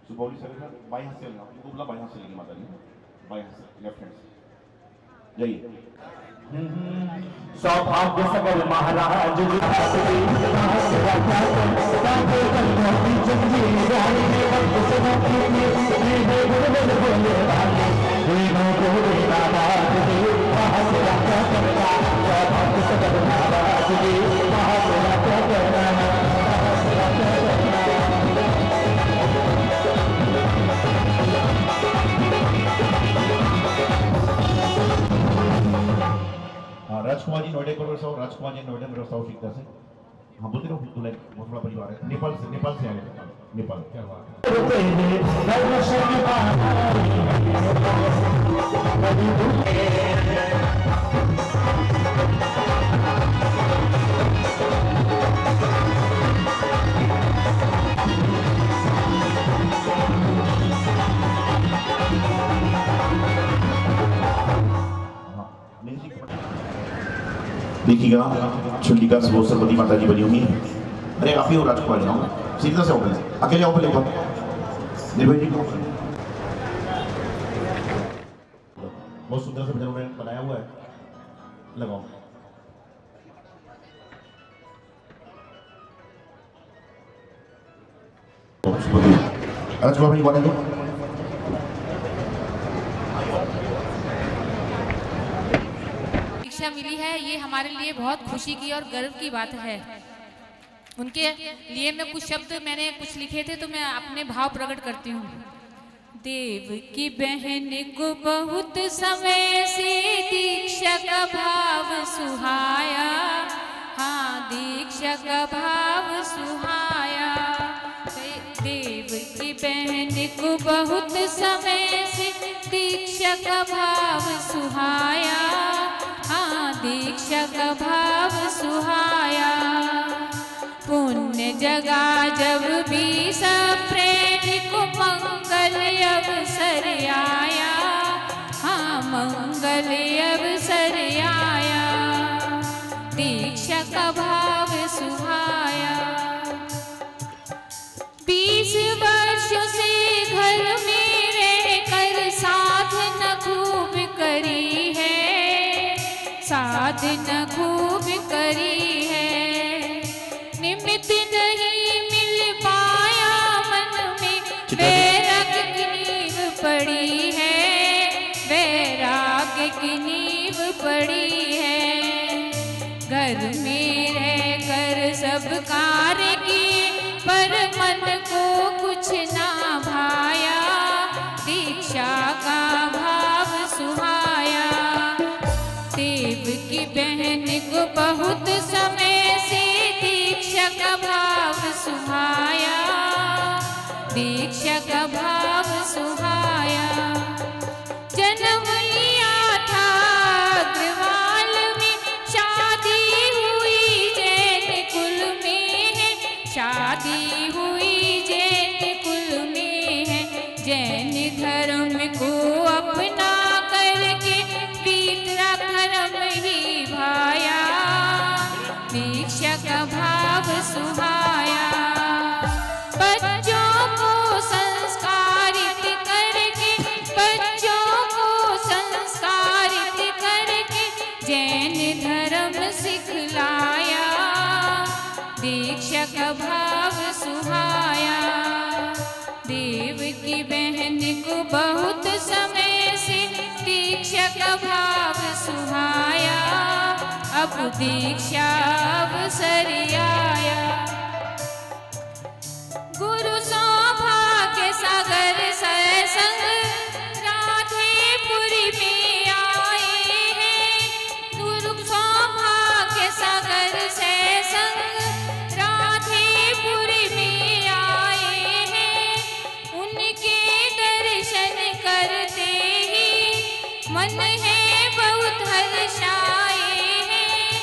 सुपौली सर बाई हाथ से लेना, उनको बोला बाई हाथ से लेंगे माता जी, बाई हाथ से लेफ्ट हैंड से जाइए। सौभाग्य सगर महाराज राजकुमार जी नोएडा पर रहो, राजकुमार जी नोएडा में रहो ठीक से। हाँ बोलते रहो, दूल्हे बहुत बड़ा परिवार है, नेपाल से आए थे। नेपाल क्या बात देखिएगा चंडिका से सरस्वती माता जी बनी हुई है। अरे आप ही हो राजकुमार जाओ, सीधा से ओपन अकेले आओ, पहले निर्भय जी बहुत सुंदर से भजन उन्होंने बनाया हुआ है, लगाओ। राजकुमार भाई बोले दो। मिली है, ये हमारे लिए बहुत खुशी की और गर्व की बात है। उनके लिए मैं कुछ शब्द मैंने कुछ लिखे थे तो मैं अपने भाव प्रकट करती हूँ। देव की बहन को बहुत समय से दीक्षा का भाव सुहाया, हाँ दीक्षा का भाव सुहाया। देव की बहन को बहुत समय से दीक्षा का भाव सुहाया, हाँ दीक्षा का भाव सुहाया। पुण्य जगा जब भी सब प्रेमी को मंगल अवसर आया, हाँ मंगल अवसर आया। दीक्षा का भाव सुहाया। 20 वर्षों से घर में रहकर साधना खूब करी है, साधना खूब करी है। निमित्त नहीं मिल पाया मन में, वैराग की नींव पड़ी है, वैराग की नींव पड़ी है। घर में रहकर सब कार्य किए पर मन को कुछ ना भाया, दीक्षा का भाव सुहाया। देव की बहन को बहुत समय से दीक्षा का भाव सुहाया, दीक्षा का भाव सुहाया। जन्म लिया था अग्रवाल में, शादी हुई जैन कुल में है, शादी हुई जैन कुल में है। जैन धर्म को अपना करके पीतरा धर्म ही भाया, दीक्षा का भाव सुहाया। बच्चों को संस्कारित करके, बच्चों को संस्कारित करके जैन धर्म सिखलाया, दीक्षा का भाव सुहाया। देव की बहन को बहुत समय से दीक्षा का भाव सुहाया, अब दीक्षा अवसर आया। गुरु सौभाग्य सागर सत्संग राधेपुरी में आए हैं, गुरु सौभाग्य सागर सत्संग राधेपुरी में आए हैं। उनके दर्शन कर मन है बहुत हर्षाए हैं,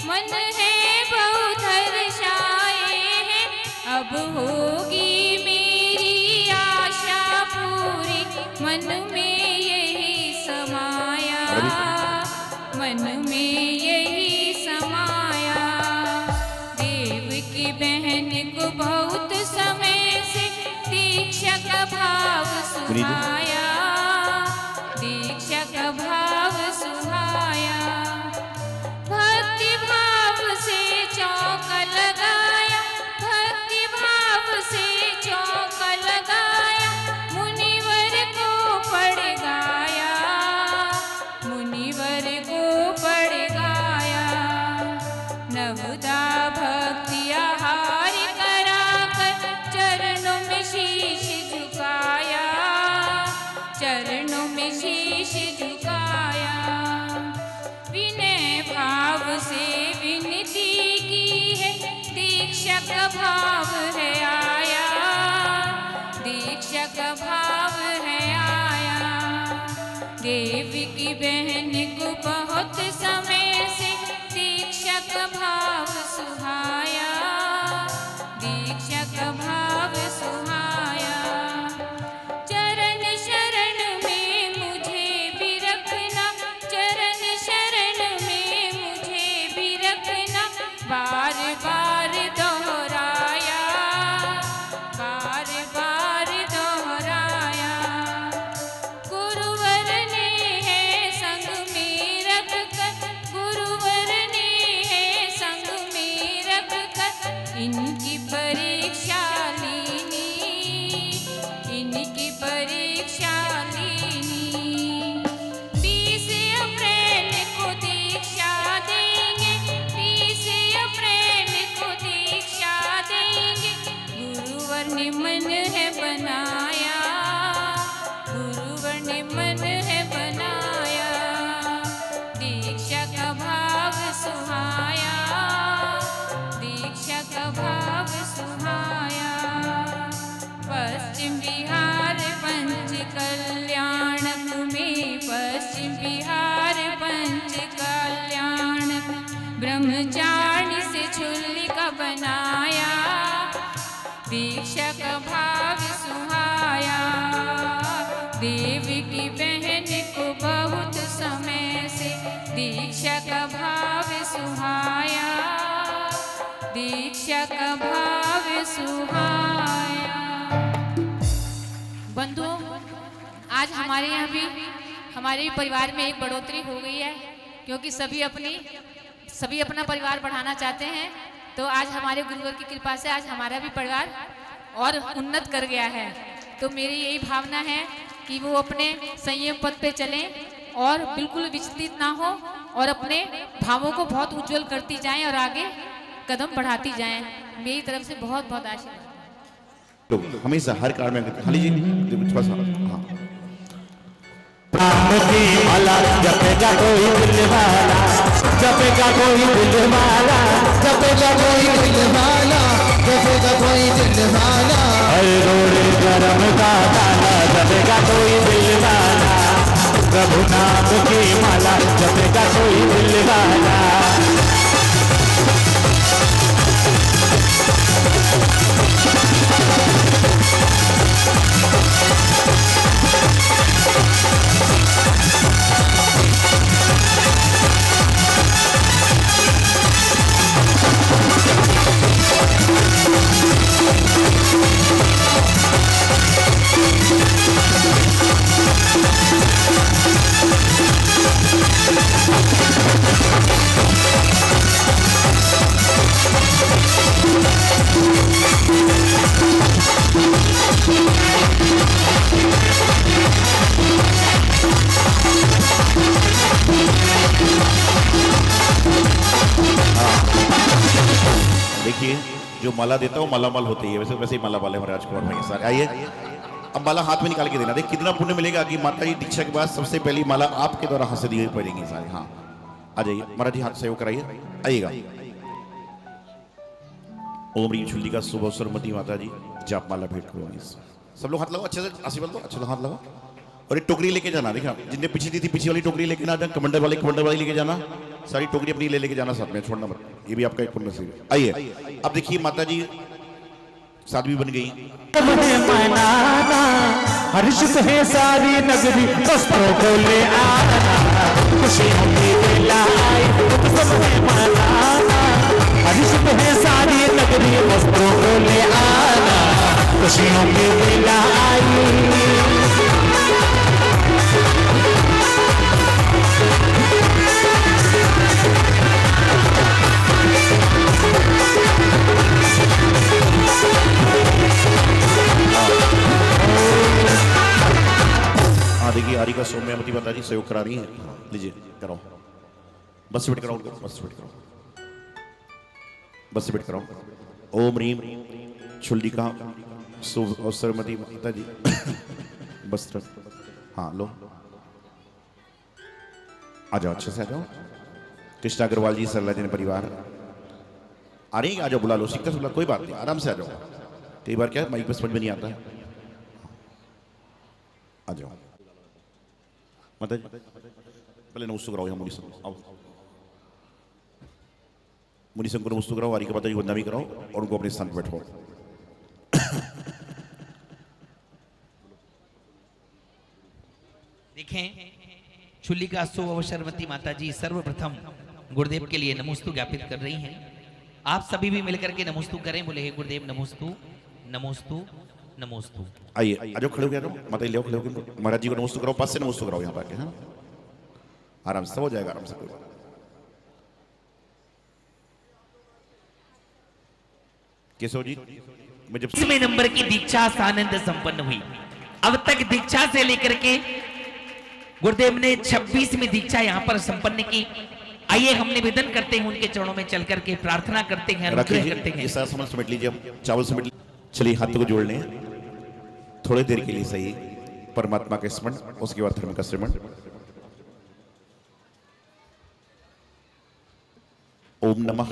मन है बहुत हर्षाए हैं, अब होगी मेरी आशा पूरी, मन में यही समाया, मन में यही समाया। देव की बहन को बहुत समय से दीक्षा का भाव सुहाया, दीक्षा का भाव सुहाया। भक्ति भाव से चौका लगाया, भक्ति भाव से चौका लगाया, मुनिवर को पड़ गाया, मुनिवर को पड़ गाया। नवदा भक्ति आहार कराकर चरणों में शीश झुकाया, चरणों में शीश झुकाया। विनय भाव से विनती की है, दीक्षा का भाव है आया, दीक्षा का भाव है आया। देव की बहन को बहुत समय से दीक्षा का भाव सुहाया, दीक्षा का भाव सुहाया। चरण शरण में मुझे भी रखना, चरण शरण में मुझे भी रखना, बार बार दोहराया, बार बार दोहराया। गुरुवर ने है संग में रख कर, गुरुवर ने है संग में रख कर, इनकी परीक्षा लेनी, इनकी परीक्षा लेनी। 20 अप्रैल को दीक्षा देंगे, 20 अप्रैल को दीक्षा देंगे। गुरुवर ने मन है बनाया, गुरुवर ने मन है बनाया। दीक्षा का भाव सुहाया, दीक्षा का भाव सुहाया। पश्चिम बिहार पंच कल्याणक में, पश्चिम बिहार पंच कल्याणक, ब्रह्मचारी से झुल्लिका बनाया, दीक्षा का भाव सुहाया। देव की बहन को बहुत समय से दीक्षा का भाव सुहाया, दीक्षा का भाव सुहाया। बंधुओं, आज हमारे यहाँ भी, हमारे परिवार में एक बढ़ोतरी हो गई है, क्योंकि सभी अपना परिवार बढ़ाना चाहते हैं। तो आज हमारे गुरुवर की कृपा से आज हमारा भी परिवार और उन्नत कर गया है। तो मेरी यही भावना है कि वो अपने संयम पथ पे चलें और बिल्कुल विचलित ना हो, और अपने भावों को बहुत उज्जवल करती जाएं और आगे कदम बढ़ाती जाएं। मेरी तरफ से बहुत बहुत आशीर्वाद। तो हमेशा हर कार्य में हाँ लीजिए थोड़ा सा हाँ। प्राण की माला जपेगा कोई दिल वाला, जपेगा कोई दिल वाला, जपेगा कोई दिल वाला, जपेगा कोई दिल वाला। हर रोड़े गरम का ताला जपेगा कोई दिल वाला, प्रभु नाम की माला जपेगा कोई दिल वाला। देखिए जो माला देता हूँ माला माल होती है, वैसे वैसे ही माला वाले हमारे राजकुमार भाई सारे आइए। अब माला हाथ में निकाल के देना, देख कितना पुण्य मिलेगा कि माता जी दीक्षा के बाद सबसे पहली माला आपके द्वारा हाथ से दी पड़ेगी सारे। हाँ आ जाइए, मराठी हाथ से वो कराइए, आइएगा। ओम रीम शुल्ली का शुभ अवसर मती माता जी जाप माला भेंट करो। सब लोग हाथ लगाओ, अच्छे से आशीर्वाद दो, अच्छे से हाथ लगाओ। और ये टोकरी लेके जाना, देखा जिनने पीछे दी थी पीछे वाली टोकरी लेके ना जाना, कमंडल वाली लेके जाना, सारी टोकरी अपनी लेके जाना साथ में, छोड़ना मत, ये भी आपका एक पुण्य नसीब है। आइए अब देखिए माता जी साध्वी बन गई। मनाना हर्षित है सारी नगरी, वस्त्रों को ले आना, खुशियों की बेला आई, उत्सव है मनाना, हर्षित है सारी नगरी, वस्त्रों को ले आना, खुशियों की बेला आई। देखिए आरी का सौम्यवती माता जी सहयोग करा रही है, लीजिए कराओ, बस से बैठ कराओ, बस से बैठ कराओ, बस से बैठ कराओ। ओम रीम छुल्लिका सरमती माता जी वस्त्र, हाँ लो आ जाओ, अच्छे से आ जाओ। कृष्णा अग्रवाल जी सरला जी ने परिवार आ रही है, आ जाओ, बुला लो, सीखते बुला, कोई बात नहीं, आराम से आ जाओ। कई बार क्या है माइक पे समझ में नहीं आता है, आ जाओ माता जी पहले नमस्ते कराओ, यहाँ मुनि संघ आओ, मुनि संघ को नमस्ते कराओ, आरी के माता जी को वंदना भी कराओ और उनको अपने स्थान पर बैठो। देखें छुल्लिका अवसरवती माता जी सर्वप्रथम गुरुदेव के लिए नमोस्तु ज्ञापित कर रही हैं। आप सभी भी मिलकर के नमोस्तु करें, बोले हे गुरुदेव नमोस्तु नमोस्तु नमोस्तु। आइए आ जाओ, खड़े हो गया, माता जी ले खड़े हो गए, महाराज जी को नमस्ते कराओ, पास से नमस्ते कराओ यहाँ पर, हाँ आराम से हो जाएगा, आराम से कोई बात। केशव जी मैं जब 20वें नंबर की दीक्षा सानंद संपन्न हुई, अब तक दीक्षा से लेकर के गुरुदेव ने 26वीं दीक्षा यहाँ पर संपन्न की। आइए हम निवेदन करते हैं उनके चरणों में चल करके प्रार्थना करते हैं, अनुग्रह करते हैं। ये सारा सामान समेट लीजिए, अब चावल समेट लीजिए। चलिए हाथों को जोड़ लें थोड़ी देर के लिए, सही परमात्मा का स्मरण, उसके बाद धर्म का श्रवण। ओम नमः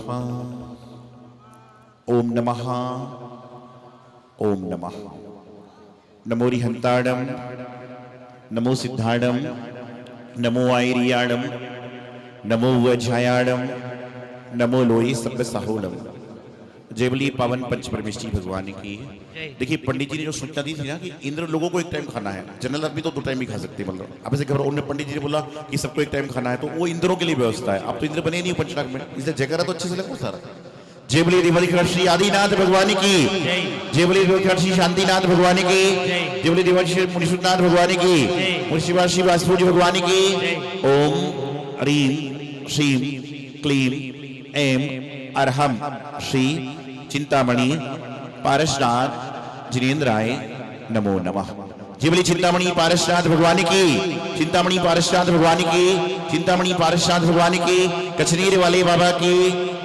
ओम नमः ओम नमः। नमो रिहंताड़म, नमो सिद्धाड़म, नमो आयरियाड़म, नमो वज्रायाड़म, नमो लोई सब साहोलम। जय बोलिए पावन पंच परमेश्वरी भगवान की। देखिए पंडित जी ने जो सूचना दी थी ना कि इंद्र लोगों को एक टाइम खाना है, जनरल आदमी तो 2 टाइम भी खा सकते हैं, मतलब अब ऐसे घबराओ, उन्होंने पंडित जी ने बोला कि सबको एक टाइम खाना है, तो वो इंद्रों के लिए व्यवस्था है। अब तो इंद्र बने नहीं पंचनाग में, इसलिए जयकारा तो अच्छे से लगो सारा। जय बोलिए देवाधिकार श्री आदिनाथ भगवान की, जय बोलिए देवाधिकार श्री शांतिनाथ भगवान की, जय बोलिए देवाधिकार श्री मुनिसुखनाथ भगवान की, मुनिशिवा श्री वासुदेव जी भगवान की। ओम ह्रीम श्रीम क्लीम ऐम अरहम श्री चिंतामणि पारसनाथ जिनेन्द्राय नमो नमः। जय बोलिए चिंतामणि पारसनाथ भगवान की, चिंतामणि पारसनाथ भगवान की, चिंतामणि पारसनाथ भगवान की, कचनीर वाले बाबा की,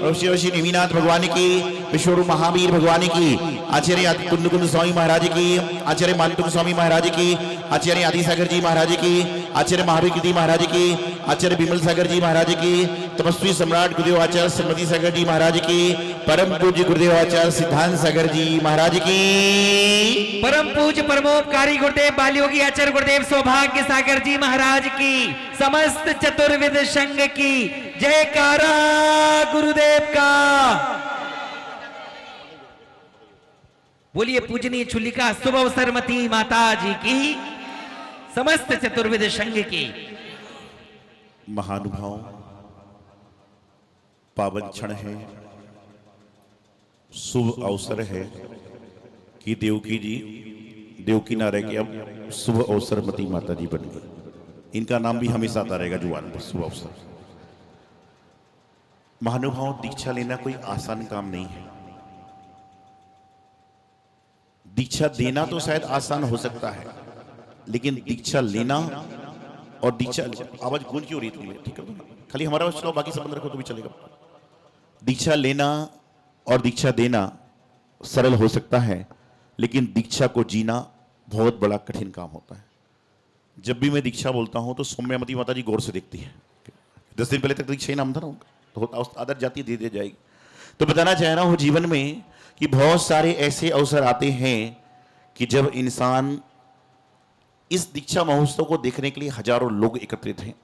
श्री निमीनाथ भगवान की, विश्वरूप महावीर भगवान की, आचार्य कुंद कुंद स्वामी महाराज की, आचार्य मानतुक स्वामी महाराज की, आचार्य आदिसागर जी महाराज की, आचार्य महावीर कीर्ति महाराज की, आचार्य विमल सागर जी महाराज की, तपस्वी सम्राट गुरुदेव आचार्य श्रीमती सागर जी महाराज की, परम पूज्य गुरुदेव आचार्य सिद्धांत सागर जी महाराज की, परम पूज्य परमोपकारी गुरुदेव बालयोगी आचार्य गुरुदेव सौभाग्य सागर जी महाराज की, समस्त चतुर्विद संघ की जयकारा गुरुदेव का। बोलिए पूजनीय छुल्लिका सुअवसरमती माता जी की, समस्त चतुर्विद संघ की। महानुभाव पावन क्षण है, शुभ अवसर है कि देवकी जी देवकी ना रह के अब शुभ अवसरमती माता जी बन गई। इनका नाम भी हमेशा आता रहेगा जुबान पर, शुभ अवसर। महानुभाव दीक्षा लेना कोई आसान काम नहीं है। दीक्षा देना तो शायद आसान हो सकता है, लेकिन दीक्षा लेना और दीक्षा, आवाज गूंज क्यों रही थी, ठीक है खाली हमारा चलो, बाकी सब बंद रखो तो भी चलेगा। दीक्षा लेना और दीक्षा देना सरल हो सकता है, लेकिन दीक्षा को जीना बहुत बड़ा कठिन काम होता है। जब भी मैं दीक्षा बोलता हूं तो सौम्यवती माता जी गौर से देखती है। 10 दिन पहले तक दीक्षा ही नाम था ना, तो आदत जाती धीरे धीरे जाएगी। तो बताना चाह रहा हूं जीवन में कि बहुत सारे ऐसे अवसर आते हैं कि जब इंसान इस दीक्षा महोत्सव को देखने के लिए हजारों लोग एकत्रित हैं,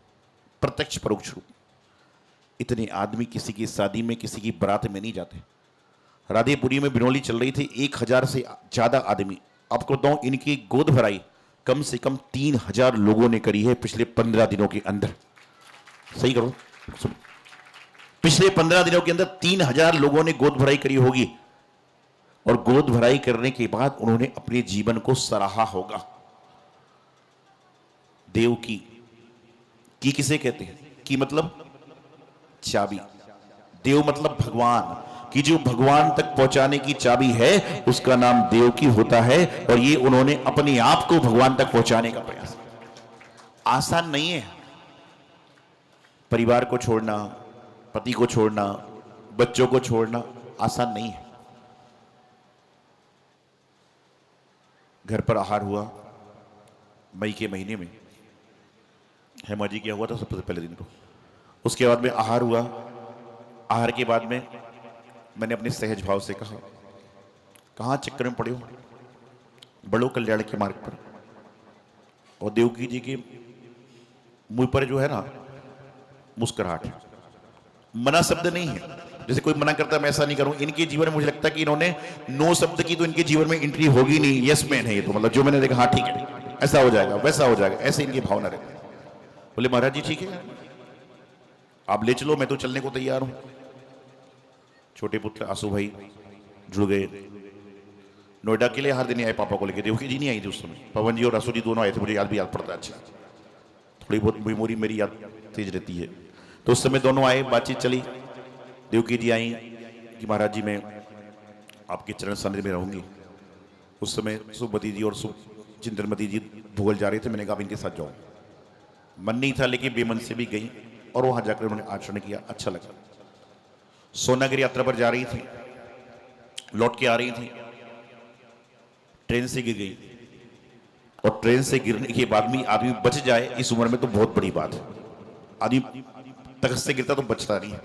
प्रत्यक्ष परोक्ष रूप। इतने आदमी किसी की शादी में, किसी की बारात में नहीं जाते। राधेपुरी में बिनौली चल रही थी, 1000 से ज्यादा आदमी। आपको बताऊं, इनकी गोद भराई कम से कम 3000 लोगों ने करी है पिछले 15 दिनों के अंदर। सही करो, पिछले 15 दिनों के अंदर 3000 लोगों ने गोद भराई करी होगी। और गोद भराई करने के बाद उन्होंने अपने जीवन को सराहा होगा। देव की किसे कहते हैं? की मतलब चाबी। देव मतलब भगवान, कि जो भगवान तक पहुंचाने की चाबी है उसका नाम देव की होता है। और ये उन्होंने अपने आप को भगवान तक पहुंचाने का प्रयास। आसान नहीं है परिवार को छोड़ना, पति को छोड़ना, बच्चों को छोड़ना, आसान नहीं है। घर पर आहार हुआ मई के महीने में, हेमा जी क्या हुआ था सबसे पहले दिन को। उसके बाद में आहार हुआ। आहार के बाद में मैंने अपने सहज भाव से कहा, कहाँ चक्कर में पड़े हो? बड़ो कल्याण के मार्ग पर। और देवकी जी के मुंह पर जो है ना मुस्कुराहट, मना शब्द नहीं है। जैसे कोई मना करता है मैं ऐसा नहीं करूं, इनके जीवन में मुझे लगता है कि इन्होंने नो शब्द की तो इनके जीवन में एंट्री होगी नहीं। यस मैन है ये तो, मतलब जो मैंने देखा हाँ ठीक है, ऐसा हो जाएगा, वैसा हो जाएगा, ऐसे इनकी भावना रहती है। बोले महाराज जी ठीक है, आप ले चलो, मैं तो चलने को तैयार हूं। छोटे पुत्र आंसू भाई जुड़ गए। नोएडा के लिए हर दिन आए पापा को लेके। देवकी जी नहीं आई थी उस समय, पवन जी और आंसू जी दोनों आए थे। मुझे याद भी याद पड़ता है, अच्छा थोड़ी बहुत मेमोरी मेरी याद तेज रहती है। तो उस समय दोनों आए, बातचीत चली। देवकी जी आई कि महाराज जी मैं आपके चरण सानिध्य में रहूंगी। उस समय सुमति जी और चिंतनमती जी भूगोल जा रहे थे। मैंने कहा इनके साथ जाऊं, मन नहीं था लेकिन बेमन से भी गई और वहां जाकर उन्होंने आचरण किया, अच्छा लगा। सोनागिरी यात्रा पर जा रही थी, लौट के आ रही थी, ट्रेन से गिर गई। और ट्रेन से गिरने के बाद भी आदमी बच जाए इस उम्र में तो बहुत बड़ी बात है। आदमी तख्त से गिरता तो बचता नहीं है,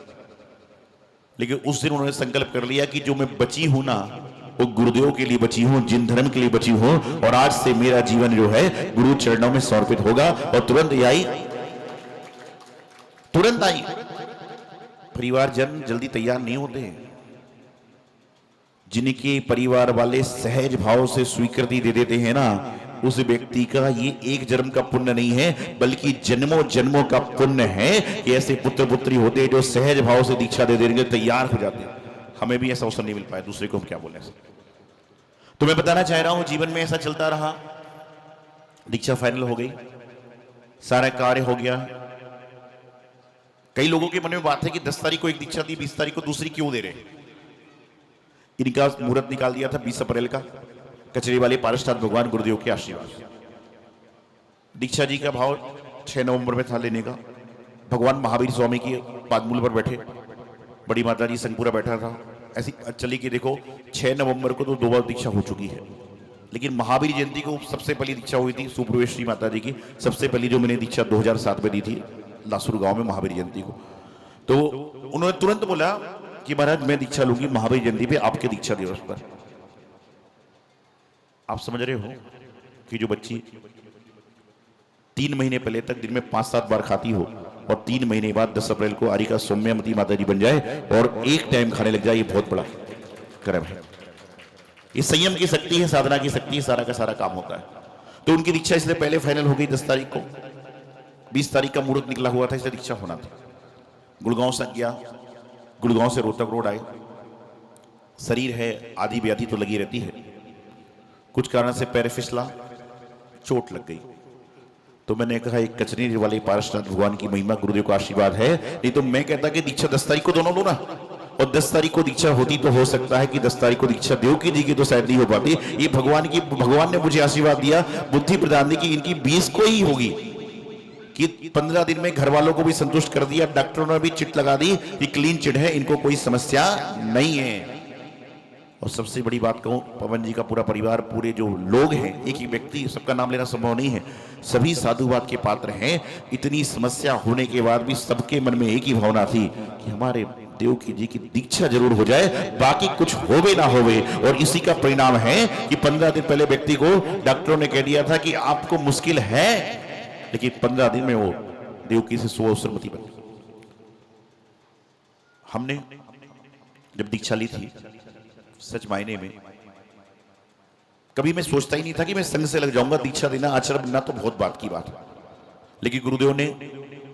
लेकिन उस दिन उन्होंने संकल्प कर लिया कि जो मैं बची हूं ना वो गुरुदेव के लिए बची हूं, जिन धर्म के लिए बची हूं, और आज से मेरा जीवन जो है गुरु चरणों में समर्पित होगा। और तुरंत आई। परिवारजन जल्दी तैयार नहीं होते। जिनके परिवार वाले सहज भाव से स्वीकृति दे देते हैं ना, उस व्यक्ति का ये एक जन्म का पुण्य नहीं है बल्कि जन्मों जन्मों का पुण्य है कि ऐसे पुत्र पुत्री होते हैं जो सहज भाव से दीक्षा दे देंगे, तैयार हो जाते हैं। हमें भी ऐसा अवसर नहीं मिल पाया, दूसरे को हम क्या बोले। तो मैं बताना चाह रहा हूं जीवन में ऐसा चलता रहा। दीक्षा फाइनल हो गई, सारा कार्य हो गया। कई लोगों के मन में बात है कि 10 तारीख को एक दीक्षा दी, 20 तारीख को दूसरी क्यों दे रहे। इनका मुहूर्त निकाल दिया था 20 अप्रैल का। कचरे वाले पारसनाथ भगवान गुरुदेव के आशीर्वाद। दीक्षा जी का भाव 6 नवंबर में था लेने का। भगवान महावीर स्वामी के पादमूल पर बैठे, बड़ी माता जी संगपूरा बैठा था। ऐसी चली कि देखो 6 नवंबर को तो 2 बार दीक्षा हो चुकी है, लेकिन महावीर जयंती को सबसे पहली दीक्षा हुई थी सुप्रवेश माता जी की। सबसे पहली जो मैंने दीक्षा 2007 में दी थी लासुर गांव में महावीर जयंती को। तो उन्होंने तुरंत बोला कि महाराज मैं दीक्षा लूंगी महावीर जयंती पे, आपके दीक्षा दिवस पर। आप समझ रहे हो कि जो बच्ची 3 महीने पहले तक दिन में 5-7 बार खाती हो और 3 महीने बाद 10 अप्रैल को आरिका सौम्यमती माता जी बन जाए और एक टाइम खाने लग जाए, ये बहुत बड़ा कर्म है। ये संयम की शक्ति है, साधना की शक्ति है, सारा का सारा काम होता है। तो उनकी दीक्षा इसलिए पहले फाइनल हो गई 10 तारीख को। 20 तारीख का मुहूर्त निकला हुआ था, इसलिए दीक्षा होना था। गुड़गांव से गया, गुड़गांव से रोहतक रोड आए। शरीर है, आधी व्याधि तो लगी रहती है। कुछ कारण से पैर फिसला, चोट लग गई। तो मैंने कहा एक कचरी वाले पारसनाथ भगवान की महिमा, गुरुदेव का आशीर्वाद है, नहीं तो मैं कहता कि दीक्षा 10 तारीख को दोनों लो ना। और 10 तारीख को दीक्षा होती तो हो सकता है कि 10 तारीख को दीक्षा देवकी जी की तो शायद नहीं हो पाती। ये भगवान ने मुझे आशीर्वाद दिया, बुद्धि प्रदान दी कि इनकी 20 को ही होगी, कि 15 दिन में घर वालों को भी संतुष्ट कर दिया। डॉक्टरों ने भी चिट लगा दी कि क्लीन चिट है, इनको कोई समस्या नहीं है। और सबसे बड़ी बात कहूं, पवन जी का पूरा परिवार, पूरे जो लोग हैं, एक ही व्यक्ति सबका नाम लेना संभव नहीं है, सभी साधुवाद के पात्र हैं। इतनी समस्या होने के बाद भी सबके मन में एक ही भावना थी कि हमारे देवकी जी की दीक्षा जरूर हो जाए, बाकी कुछ होवे ना होवे। और इसी का परिणाम है कि 15 दिन पहले व्यक्ति को डॉक्टरों ने कह दिया था कि आपको मुश्किल है, लेकिन 15 दिन में वो देवकी से सुअवसरमती बन गई। हमने जब दीक्षा ली थी, सच मायने में कभी मैं सोचता ही नहीं था कि मैं संघ से लग जाऊंगा। दीक्षा देना, आचरण बनना तो बहुत बात की बात है, लेकिन गुरुदेव ने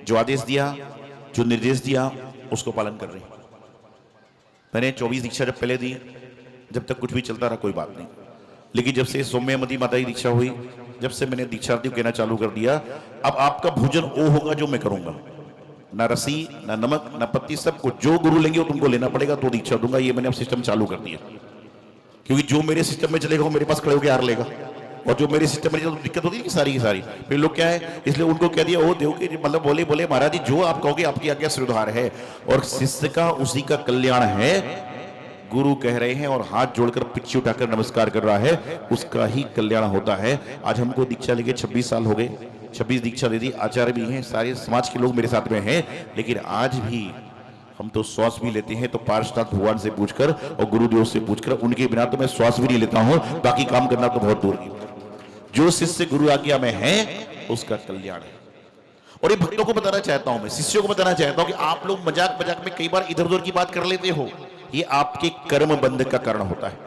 जो आदेश दिया, जो निर्देश दिया, उसको पालन कर रहे हैं। मैंने 24 दीक्षा जब पहले दी, जब तक कुछ भी चलता रहा कोई बात नहीं, लेकिन जब से सौम्यमती माता की दीक्षा हुई, जब से मैंने दीक्षार्थियों कहना चालू कर दिया, अब आपका भोजन वो होगा जो मैं करूंगा, ना रसी ना नमक ना पत्ती, सब कुछ जो गुरु लेंगे वो तुमको लेना पड़ेगा, तो दीक्षा दूंगा। ये मैंने अब सिस्टम चालू कर दिया, क्योंकि जो मेरे सिस्टम में चलेगा वो मेरे पास खड़े होकर हार लेगा, और जो मेरे सिस्टम में तो दिक्कत होती है कि सारी की सारी। फिर लोग क्या है, इसलिए उनको कह दिया, वो देवकी जी मतलब बोले महाराज जी जो आप कहोगे आपकी आज्ञा सिरधार है, और शिष्य का उसी का कल्याण है, गुरु कह रहे हैं और हाथ जोड़कर पिछी उठाकर नमस्कार कर रहा है, उसका ही कल्याण होता है। आज हमको दीक्षा लेके 26 साल हो गए, 26 दीक्षा दे दी, आचार्य भी हैं, सारे समाज के लोग मेरे साथ में हैं, लेकिन आज भी हम तो श्वास भी लेते हैं तो पार्षनाथ भगवान से पूछकर और गुरुदेव से पूछकर, उनके बिना तो मैं श्वास भी नहीं लेता हूं, बाकी काम करना तो बहुत दूर की। जो शिष्य गुरु आज्ञा में है उसका कल्याण है। और ये भक्तों को बताना चाहता हूं, मैं शिष्यों को बताना चाहता हूं कि आप लोग मजाक मजाक में कई बार इधर उधर की बात कर लेते हो, ये आपके कर्म बंध का कारण होता है।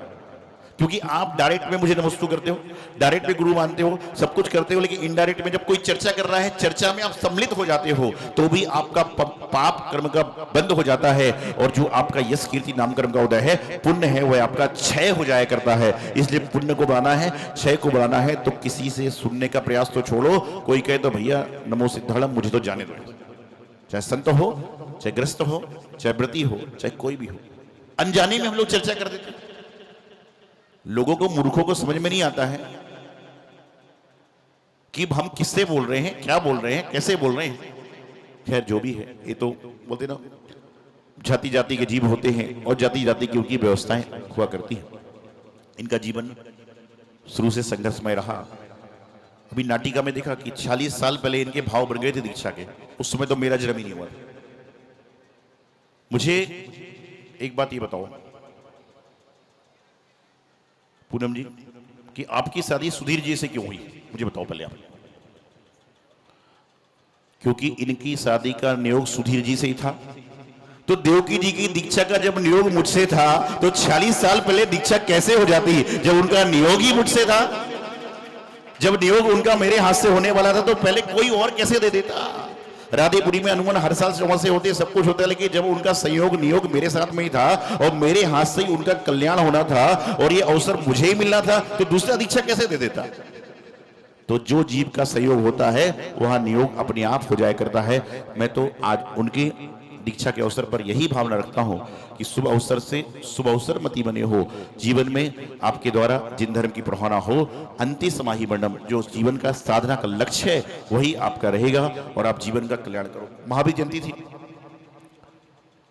क्योंकि आप डायरेक्ट में मुझे नमस्तु करते हो, डायरेक्ट में गुरु मानते हो, सब कुछ करते हो, लेकिन इनडायरेक्ट में जब कोई चर्चा कर रहा है, चर्चा में आप सम्मिलित हो जाते हो, तो भी आपका पाप कर्म का बंद हो जाता है, और जो आपका यश कीर्ति नाम कर्म का उदय है, पुण्य है, वह आपका क्षय हो जाया करता है। इसलिए पुण्य को बढ़ाना है, क्षय को बढ़ाना है, तो किसी से सुनने का प्रयास तो छोड़ो। कोई कहे तो भैया नमो सिद्धाणम, मुझे तो जाने दो, चाहे संत हो, चाहे ग्रस्त हो, चाहे व्रती हो, चाहे कोई भी हो, अनजाने में हम लोग चर्चा कर देते हैं। लोगों को, मूर्खों को समझ में नहीं आता है कि हम किससे बोल रहे हैं, क्या बोल रहे हैं, कैसे बोल रहे हैं। खैर जो भी है, ये तो बोलते ना, जाति जाति के जीव होते हैं और जाति जाति की उनकी व्यवस्थाएं हुआ करती हैं। इनका जीवन शुरू से संघर्षमय रहा। अभी नाटिका में देखा कि 40 साल पहले इनके भाव बन गए थे दीक्षा के, उस समय तो मेरा जन्म ही नहीं हुआ था। मुझे एक बात ये बताओ पूनम जी, कि आपकी शादी सुधीर जी से क्यों हुई, मुझे बताओ पहले आप। क्योंकि इनकी शादी का नियोग सुधीर जी से ही था, तो देवकी जी की दीक्षा का जब नियोग मुझसे था, तो 40 साल पहले दीक्षा कैसे हो जाती जब उनका नियोग ही मुझसे था। जब नियोग उनका मेरे हाथ से होने वाला था, तो पहले कोई और कैसे दे देता। राधेपुरी में अनुमान हर साल से होते, सब कुछ होता है, लेकिन जब उनका संयोग नियोग मेरे साथ में ही था और मेरे हाथ से ही उनका कल्याण होना था और ये अवसर मुझे ही मिलना था, तो दूसरा दीक्षा कैसे दे देता। तो जो जीव का संयोग होता है वहां नियोग अपने आप हो जाया करता है। मैं तो आज उनकी दीक्षा के अवसर पर यही भावना रखता हूं कि शुभ अवसर से शुभ अवसर मती बने हो, जीवन में आपके द्वारा जिन धर्म की प्रभावना हो, अंति समाहि वर्णम, जो जीवन का साधना का लक्ष्य है वही आपका रहेगा और आप जीवन का कल्याण करो। महावीर जयंती थी,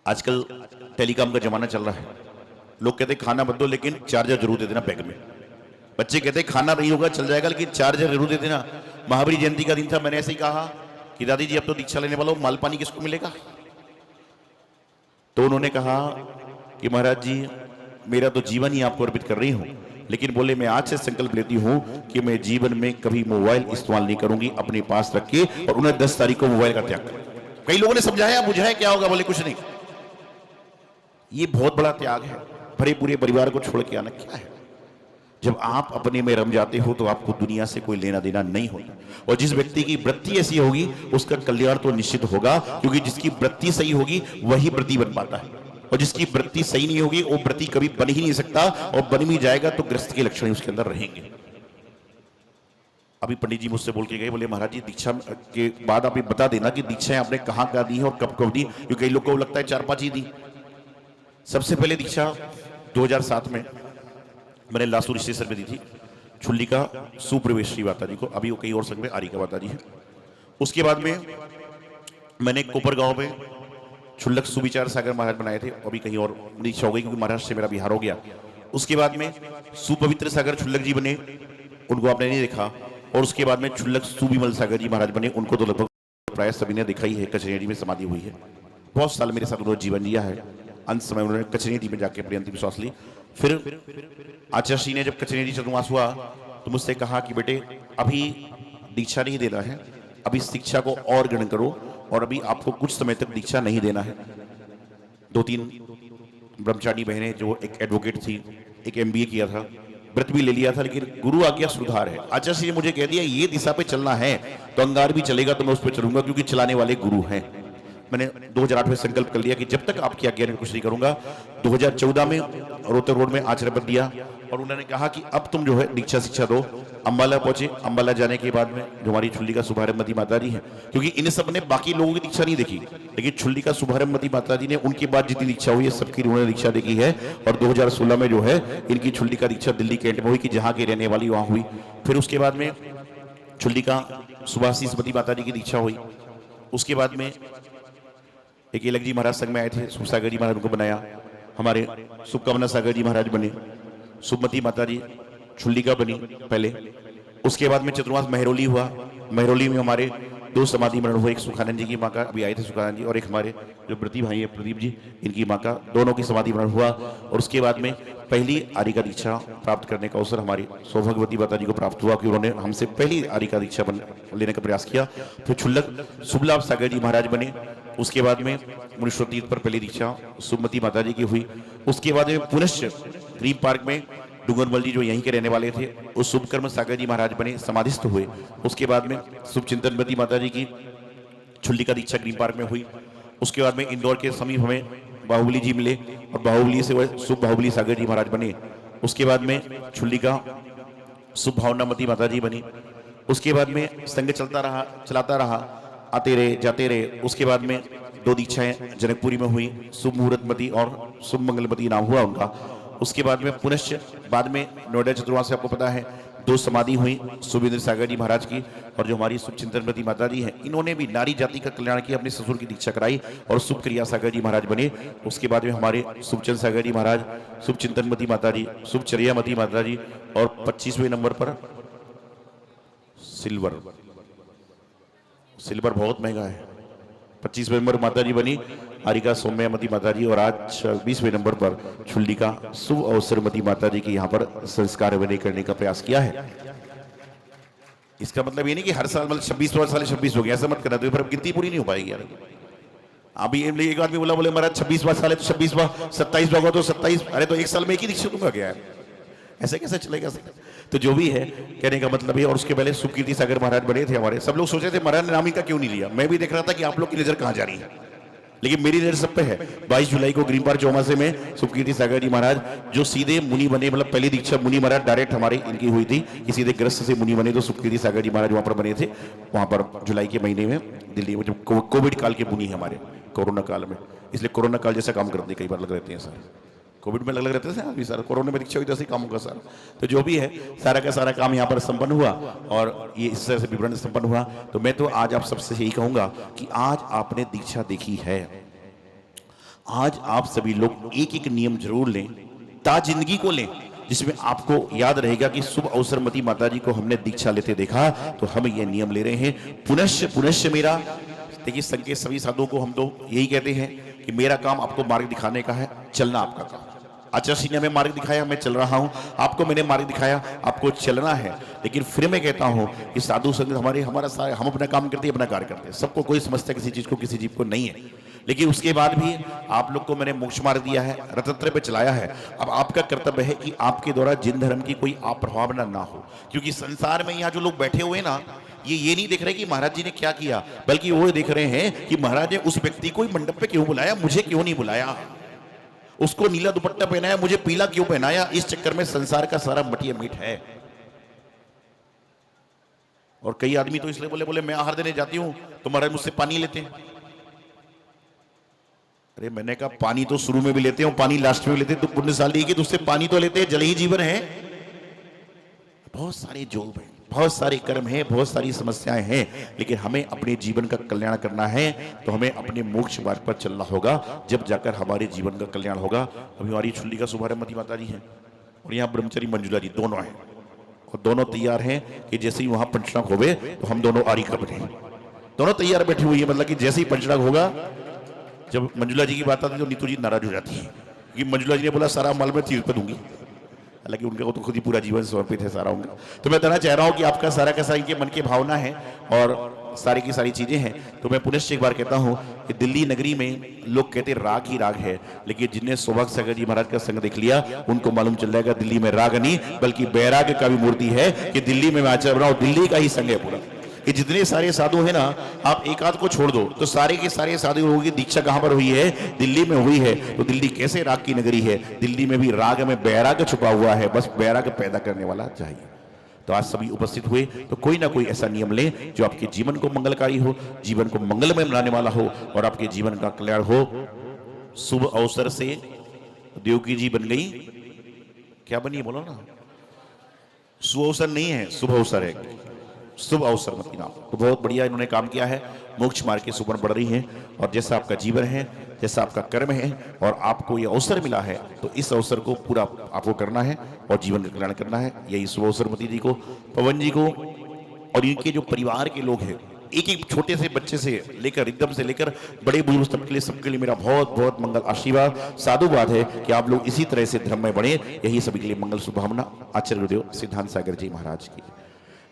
आजकल टेलीकॉम का जमाना चल रहा है, लोग कहते खाना मत दो लेकिन चार्जर जरूर दे देना बैग में। बच्चे कहते खाना नहीं होगा चल जाएगा लेकिन चार्जर जरूर दे देना। महावीर जयंती का दिन था, मैंने ऐसे ही कहा कि दादी जी अब तो दीक्षा लेने वाला हूं, माल पानी किसको मिलेगा। तो उन्होंने कहा कि महाराज जी मेरा तो जीवन ही आपको अर्पित कर रही हूं, लेकिन बोले मैं आज से संकल्प लेती हूं कि मैं जीवन में कभी मोबाइल इस्तेमाल नहीं करूंगी, अपने पास रख के, और उन्हें 10 तारीख को मोबाइल का त्याग कर। कई लोगों ने समझाया बुझाया क्या होगा, बोले कुछ नहीं। ये बहुत बड़ा त्याग है, भरे पूरे परिवार को छोड़ के आना क्या है। जब आप अपने में रम जाते हो तो आपको दुनिया से कोई लेना देना नहीं होता, और जिस व्यक्ति की वृत्ति ऐसी होगी उसका कल्याण तो निश्चित होगा, क्योंकि जिसकी वृत्ति सही होगी वही व्रती बन पाता है, और जिसकी वृत्ति सही नहीं होगी वो व्रती कभी बन ही नहीं सकता, और बन भी जाएगा तो ग्रस्त के लक्षण उसके अंदर रहेंगे। अभी पंडित जी मुझसे बोल के गए, बोले महाराज जी दीक्षा के बाद आप बता देना कि दीक्षाएं आपने कहां कहां दी है और कब कब दी, क्योंकि कई लोग को लगता है 4-5 ही दी। सबसे पहले दीक्षा 2007 में मैंने लासू स्टेशन में दी थी, छुल्ली का सुप्रवेश श्री माता जी को, अभी वो कहीं और संघ में आरिका माता जी है। उसके बाद में मैंने कोपर गांव में छुल्लक सुविचार सागर महाराज बनाए थे, अभी कहीं और दीक्षा हो गई क्योंकि महाराष्ट्र से मेरा बिहार हो गया। उसके बाद में सुपवित्र सागर छुल्लक जी बने, उनको आपने नहीं देखा, और उसके बाद में छुल्लक सुविमल सागर जी महाराज बने, उनको तो लगभग प्राय सभी ने देखा ही है, कचरेड़ी में समाधि हुई है। बहुत साल मेरे साथ उन्होंने जीवन जिया है। अंत समय उन्होंने कचनेरी में जाके अपनी अंतिम श्वास ली। फिर आचार्य श्री ने जब कचनेरी चतुर्मास हुआ तो मुझसे कहा कि बेटे अभी दीक्षा नहीं देना है, अभी शिक्षा को और ग्रहण करो और अभी आपको कुछ समय तक दीक्षा नहीं देना है। 2-3 ब्रह्मचारी बहनें जो एक एडवोकेट थी, एक MBA किया था, व्रत भी ले लिया था, लेकिन गुरु आज्ञा सुधार है। आचार्य श्री ने मुझे कह दिया ये दिशा पे चलना है तो अंगार भी चलेगा तो मैं उस पर चलूंगा, क्योंकि चलाने वाले गुरु हैं। मैंने 2008 में संकल्प कर लिया कि जब तक आपकी आज्ञा में कुछ नहीं करूंगा। 2014 में रोहतक रोड में आचरण पत्र दिया और उन्होंने कहा कि अब तुम जो है दीक्षा शिक्षा दो। अंबाला पहुंचे, अंबाला जाने के बाद में जो हमारी छुल्ली का शुभारंभमती माता जी हैं, क्योंकि इन सब ने बाकी लोगों की दीक्षा नहीं देखी, लेकिन छुल्ली का शुभारंभमती माता जी ने उनके बाद जितनी दीक्षा हुई है सबकी उन्होंने दीक्षा देखी है। और 2016 में जो है इनकी छुल्ली का दीक्षा दिल्ली कैंट में हुई कि जहाँ की रहने वाली वहाँ हुई। फिर उसके बाद में छुल्ली का सुभाषीसमती माता जी की दीक्षा हुई। उसके बाद में एक अलग जी महाराज संघ में आए थे, शुभ सागर जी महाराज उनको बनाया, हमारे शुभकामना सागर जी महाराज बने, शुभमती माता जी छुल्ली का बनी पहले। उसके बाद में चतुर्मास महरौली हुआ, महरौली में हमारे 2 समाधि मरण हुए, एक सुखानंद जी की माँ का अभी आए थे सुखानंद जी, और एक हमारे जो प्रदीप भाई है प्रदीप जी, इनकी माँ का, दोनों की समाधि मरण हुआ। और उसके बाद में पहली आर्य का दीक्षा प्राप्त करने का अवसर हमारी सौभाग्यवती माता जी को प्राप्त हुआ कि उन्होंने हमसे पहली आर्य का दीक्षा लेने का प्रयास किया। फिर छुल्लक शुभलाभ सागर जी महाराज बने। उसके बाद में मुनीश्वर तीर्थ पर पहली दीक्षा शुभमती माता जी की हुई। उसके बाद में पुनश्च ग्रीन पार्क में डूंगरमल जी जो यहीं के रहने वाले थे, उस शुभकर्म सागर जी महाराज बने, समाधिस्थ हुए। उसके बाद में शुभ चिंतनवती माता जी की छुल्ली का दीक्षा ग्रीन पार्क में हुई। उसके बाद में इंदौर के समीप हमें बाहुबली जी मिले और बाहुबली से वह शुभ बाहुबली सागर जी महाराज बने। उसके बाद में छुल्ली का शुभ भावनामती माता जी बनी। उसके बाद में संघ चलाता रहा, आते रहे जाते रहे। उसके बाद में 2 दीक्षाएं जनकपुरी में हुई, शुभ मुहूर्तमती और शुभ मंगलमती नाम हुआ उनका। उसके बाद में पुनश्च बाद में नोएडा चतुर्मास से आपको पता है 2 समाधि हुई, सुभेंद्र सागर जी महाराज की और जो हमारी शुभ चिंतनवती माता जी हैं, इन्होंने भी नारी जाति का कल्याण किया, अपने ससुर की दीक्षा कराई और शुभ क्रिया सागर जी महाराज बने। उसके बाद में हमारे शुभचंद सागर जी महाराज, शुभ चिंतनवती माता जी, शुभ चरियामती माता जी और 25वें नंबर पर सिल्वर बहुत महंगा है, 25वें नंबर माता जी बनी आरिका सौम्यमती माता जी। और आज 20वें नंबर पर छुल्ली का शुभ अवसरमती माता जी की यहाँ पर संस्कार विनय करने का प्रयास किया है। इसका मतलब ये नहीं कि हर साल मतलब 26 साल 26 हो गया, ऐसा मत करना, तो फिर गिनती पूरी नहीं हो पाएगी यार। अभी एक आदमी बोले महाराज 26वां साल है तो 26वां, 27वां होगा तो 27, अरे तो एक साल में एक ही दीक्षा दूंगा क्या है, ऐसे कैसे चलेगा। तो जो भी है कहने का मतलब है। और उसके पहले सुकीर्ति सागर महाराज बने थे हमारे, सब लोग सोचे थे महाराज ने नाम इनका क्यों नहीं लिया। मैं भी देख रहा था कि आप लोग की नजर कहां जा रही है, लेकिन मेरी नजर सब पे है। 22 जुलाई को ग्रीन पार्क चौमासे में सुकीर्ति सागर जी महाराज जो सीधे मुनि बने, मतलब पहली दीक्षा मुनि महाराज डायरेक्ट हमारी इनकी हुई थी कि सीधे ग्रस्त से मुनि बने, तो सुकीर्ति सागर जी महाराज वहां पर बने थे, वहां पर जुलाई के महीने में दिल्ली में, जब कोविड काल के मुनि है हमारे, कोरोना काल में, इसलिए कोरोना काल जैसा काम करते कई बार लग रहते हैं सर, कोविड में लग रहते थे आदमी सारा, कोरोना में दीक्षा हुई जैसे काम होगा सारा। तो जो भी है सारा का सारा काम यहाँ पर संपन्न हुआ और ये इस तरह से विवरण संपन्न हुआ। तो मैं तो आज आप सबसे यही कहूंगा कि आज आपने दीक्षा देखी है, आज आप सभी लोग एक एक नियम जरूर लें, जिंदगी को लें, जिसमें आपको याद रहेगा कि शुभ अवसरमती माता जी को हमने दीक्षा लेते देखा तो हम ये नियम ले रहे हैं। पुनश्च मेरा देखिए, संकेत सभी साधुओं को हम तो यही कहते हैं कि मेरा काम आपको मार्ग दिखाने का है, चलना आपका काम। आचार्य ने हमें मार्ग दिखाया, मैं चल रहा हूं, आपको मैंने मार्ग दिखाया, आपको चलना है। लेकिन फिर मैं कहता हूं कि साधु संग हमारा सारा, हम अपना काम करते हैं, अपना कार्य करते हैं, सबको कोई समझता किसी चीज को, किसी जीव को नहीं है। लेकिन उसके बाद भी आप लोग को मैंने मोक्ष मार्ग दिया है, रथत्र पे चलाया है। अब आपका कर्तव्य है कि आपके द्वारा जिन धर्म की कोई अप्रभावना ना हो, क्योंकि संसार में यहाँ जो लोग बैठे हुए ना, ये नहीं देख रहे कि महाराज जी ने क्या किया, बल्कि वो देख रहे हैं कि महाराज ने उस व्यक्ति को मंडप पे क्यों बुलाया, मुझे क्यों नहीं बुलाया, उसको नीला दुपट्टा पहनाया, मुझे पीला क्यों पहनाया। इस चक्कर में संसार का सारा मटिया मीठ है। और कई आदमी तो इसलिए बोले मैं आहार देने जाती हूं तो महाराज मुझसे पानी लेते हैं। अरे मैंने कहा पानी तो शुरू में भी लेते हो, पानी लास्ट में भी लेते, तो पुण्यशाली की तुझसे पानी तो लेते हैं, जल ही जीवन है। बहुत सारे जोग है, बहुत सारे कर्म हैं, बहुत सारी समस्याएं हैं, लेकिन हमें अपने जीवन का कल्याण करना है तो हमें अपने मोक्ष मार्ग पर चलना होगा, जब जाकर हमारे जीवन का कल्याण होगा। अभी हमारी छुल्ली का शुभारंभमती माता जी हैं और यहाँ ब्रह्मचारी मंजुला जी दोनों हैं, और दोनों तैयार हैं कि जैसे ही वहां पंचनाक होवे तो हम दोनों आरी का बने, दोनों तैयार बैठी हुई है। मतलब कि जैसे ही पंचनाक होगा जब मंजुला जी की बात आती है तो नीतू जी नाराज हो जाती है, क्योंकि मंजुला जी ने बोला सारा माल मैं तीर्थ पे दूंगी, हालांकि उनका तो खुद ही पूरा जीवन समर्पित है सारा उनका। तो मैं कहना चाह रहा हूँ कि आपका सारा का सारा इनके मन की भावना है और सारी की सारी चीजें हैं। तो मैं पुनश्च एक बार कहता हूँ कि दिल्ली नगरी में लोग कहते राग ही राग है, लेकिन जिन्हें सौभाग्य सागर जी महाराज का संग देख लिया उनको मालूम चल जाएगा दिल्ली में राग नहीं बल्कि बैराग का भी मूर्ति है, कि दिल्ली में मैं आचार्य बना हूं, दिल्ली का ही संग है पूरा। कि जितने सारे साधु हैं ना, आप एक आध को छोड़ दो तो सारे के सारे साधु लोगों की दीक्षा कहां पर हुई है? दिल्ली में हुई है। तो दिल्ली कैसे राग की नगरी है? दिल्ली में भी राग में बैराग छुपा हुआ है, बस बैराग पैदा करने वाला चाहिए। तो आज सभी उपस्थित हुए तो कोई ना कोई ऐसा नियम ले जो आपके जीवन को मंगलकारी हो, जीवन को मंगलमय बनाने वाला हो और आपके जीवन का कल्याण हो। शुभ अवसर से देवकी जी बन गई, क्या बनी बोलो ना, शुभ अवसर नहीं है, शुभ अवसर है, शुभ अवसर मती नाम। तो बहुत बढ़िया इन्होंने काम किया है, मोक्ष मार्ग की सुपन बढ़ रही है। और जैसा आपका जीवन है, जैसा आपका कर्म है और आपको ये अवसर मिला है, तो इस अवसर को पूरा आपको करना है और जीवन का कल्याण करना है। यही शुभ अवसर मती जी को, पवन जी को और इनके जो परिवार के लोग हैं, एक एक छोटे से बच्चे से लेकर एकदम से लेकर बड़े बुजुर्ग सबके लिए मेरा बहुत बहुत मंगल आशीर्वाद, साधुवाद है कि आप लोग इसी तरह से धर्म में बढ़े। यही सभी के लिए मंगल शुभकामना। आचार्य गुरुदेव सिद्धांत सागर जी महाराज की।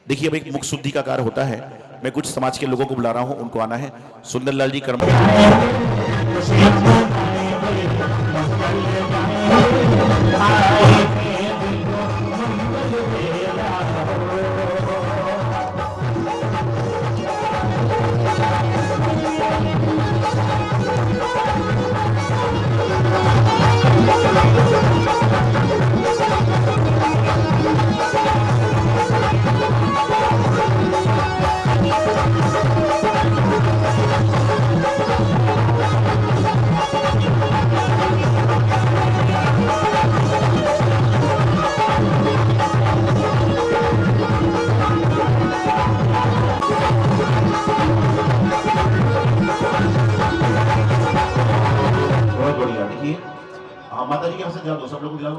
देखिए, अब एक मुख शुद्धि का कार्य होता है। मैं कुछ समाज के लोगों को बुला रहा हूं, उनको आना है। सुंदरलाल जी कर्म माता जी के पास दिला दो, सब लोग दिला दो।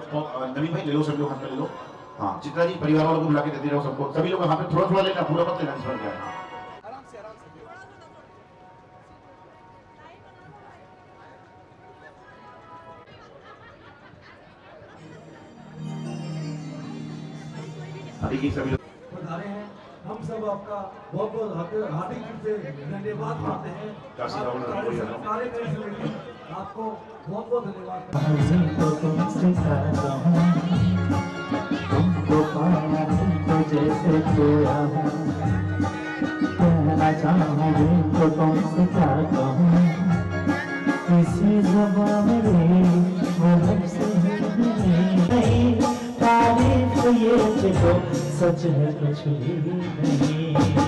नवीन भाई ले लो, सब लोग हाथ में ले लो। हाँ, चित्रा जी परिवार वालों को बुला के देते रहो सबको, सभी लोग हाथ में थोड़ा थोड़ा लेना, पूरा मत लेना इस बार क्या है। सभी लोग पधारे हैं, हम सब आपका बहुत बहुत हार्दिक रूप से धन्यवाद करते हैं। आपको बहुत बहुत धन्यवाद। तुमको पाया तो जैसे खोया हूँ, कहना चाहूँगी तो तुमसे क्या कहूँ, किसी ज़बान में वो हमसे नहीं, तारीफ ये तो सच है कुछ भी नहीं।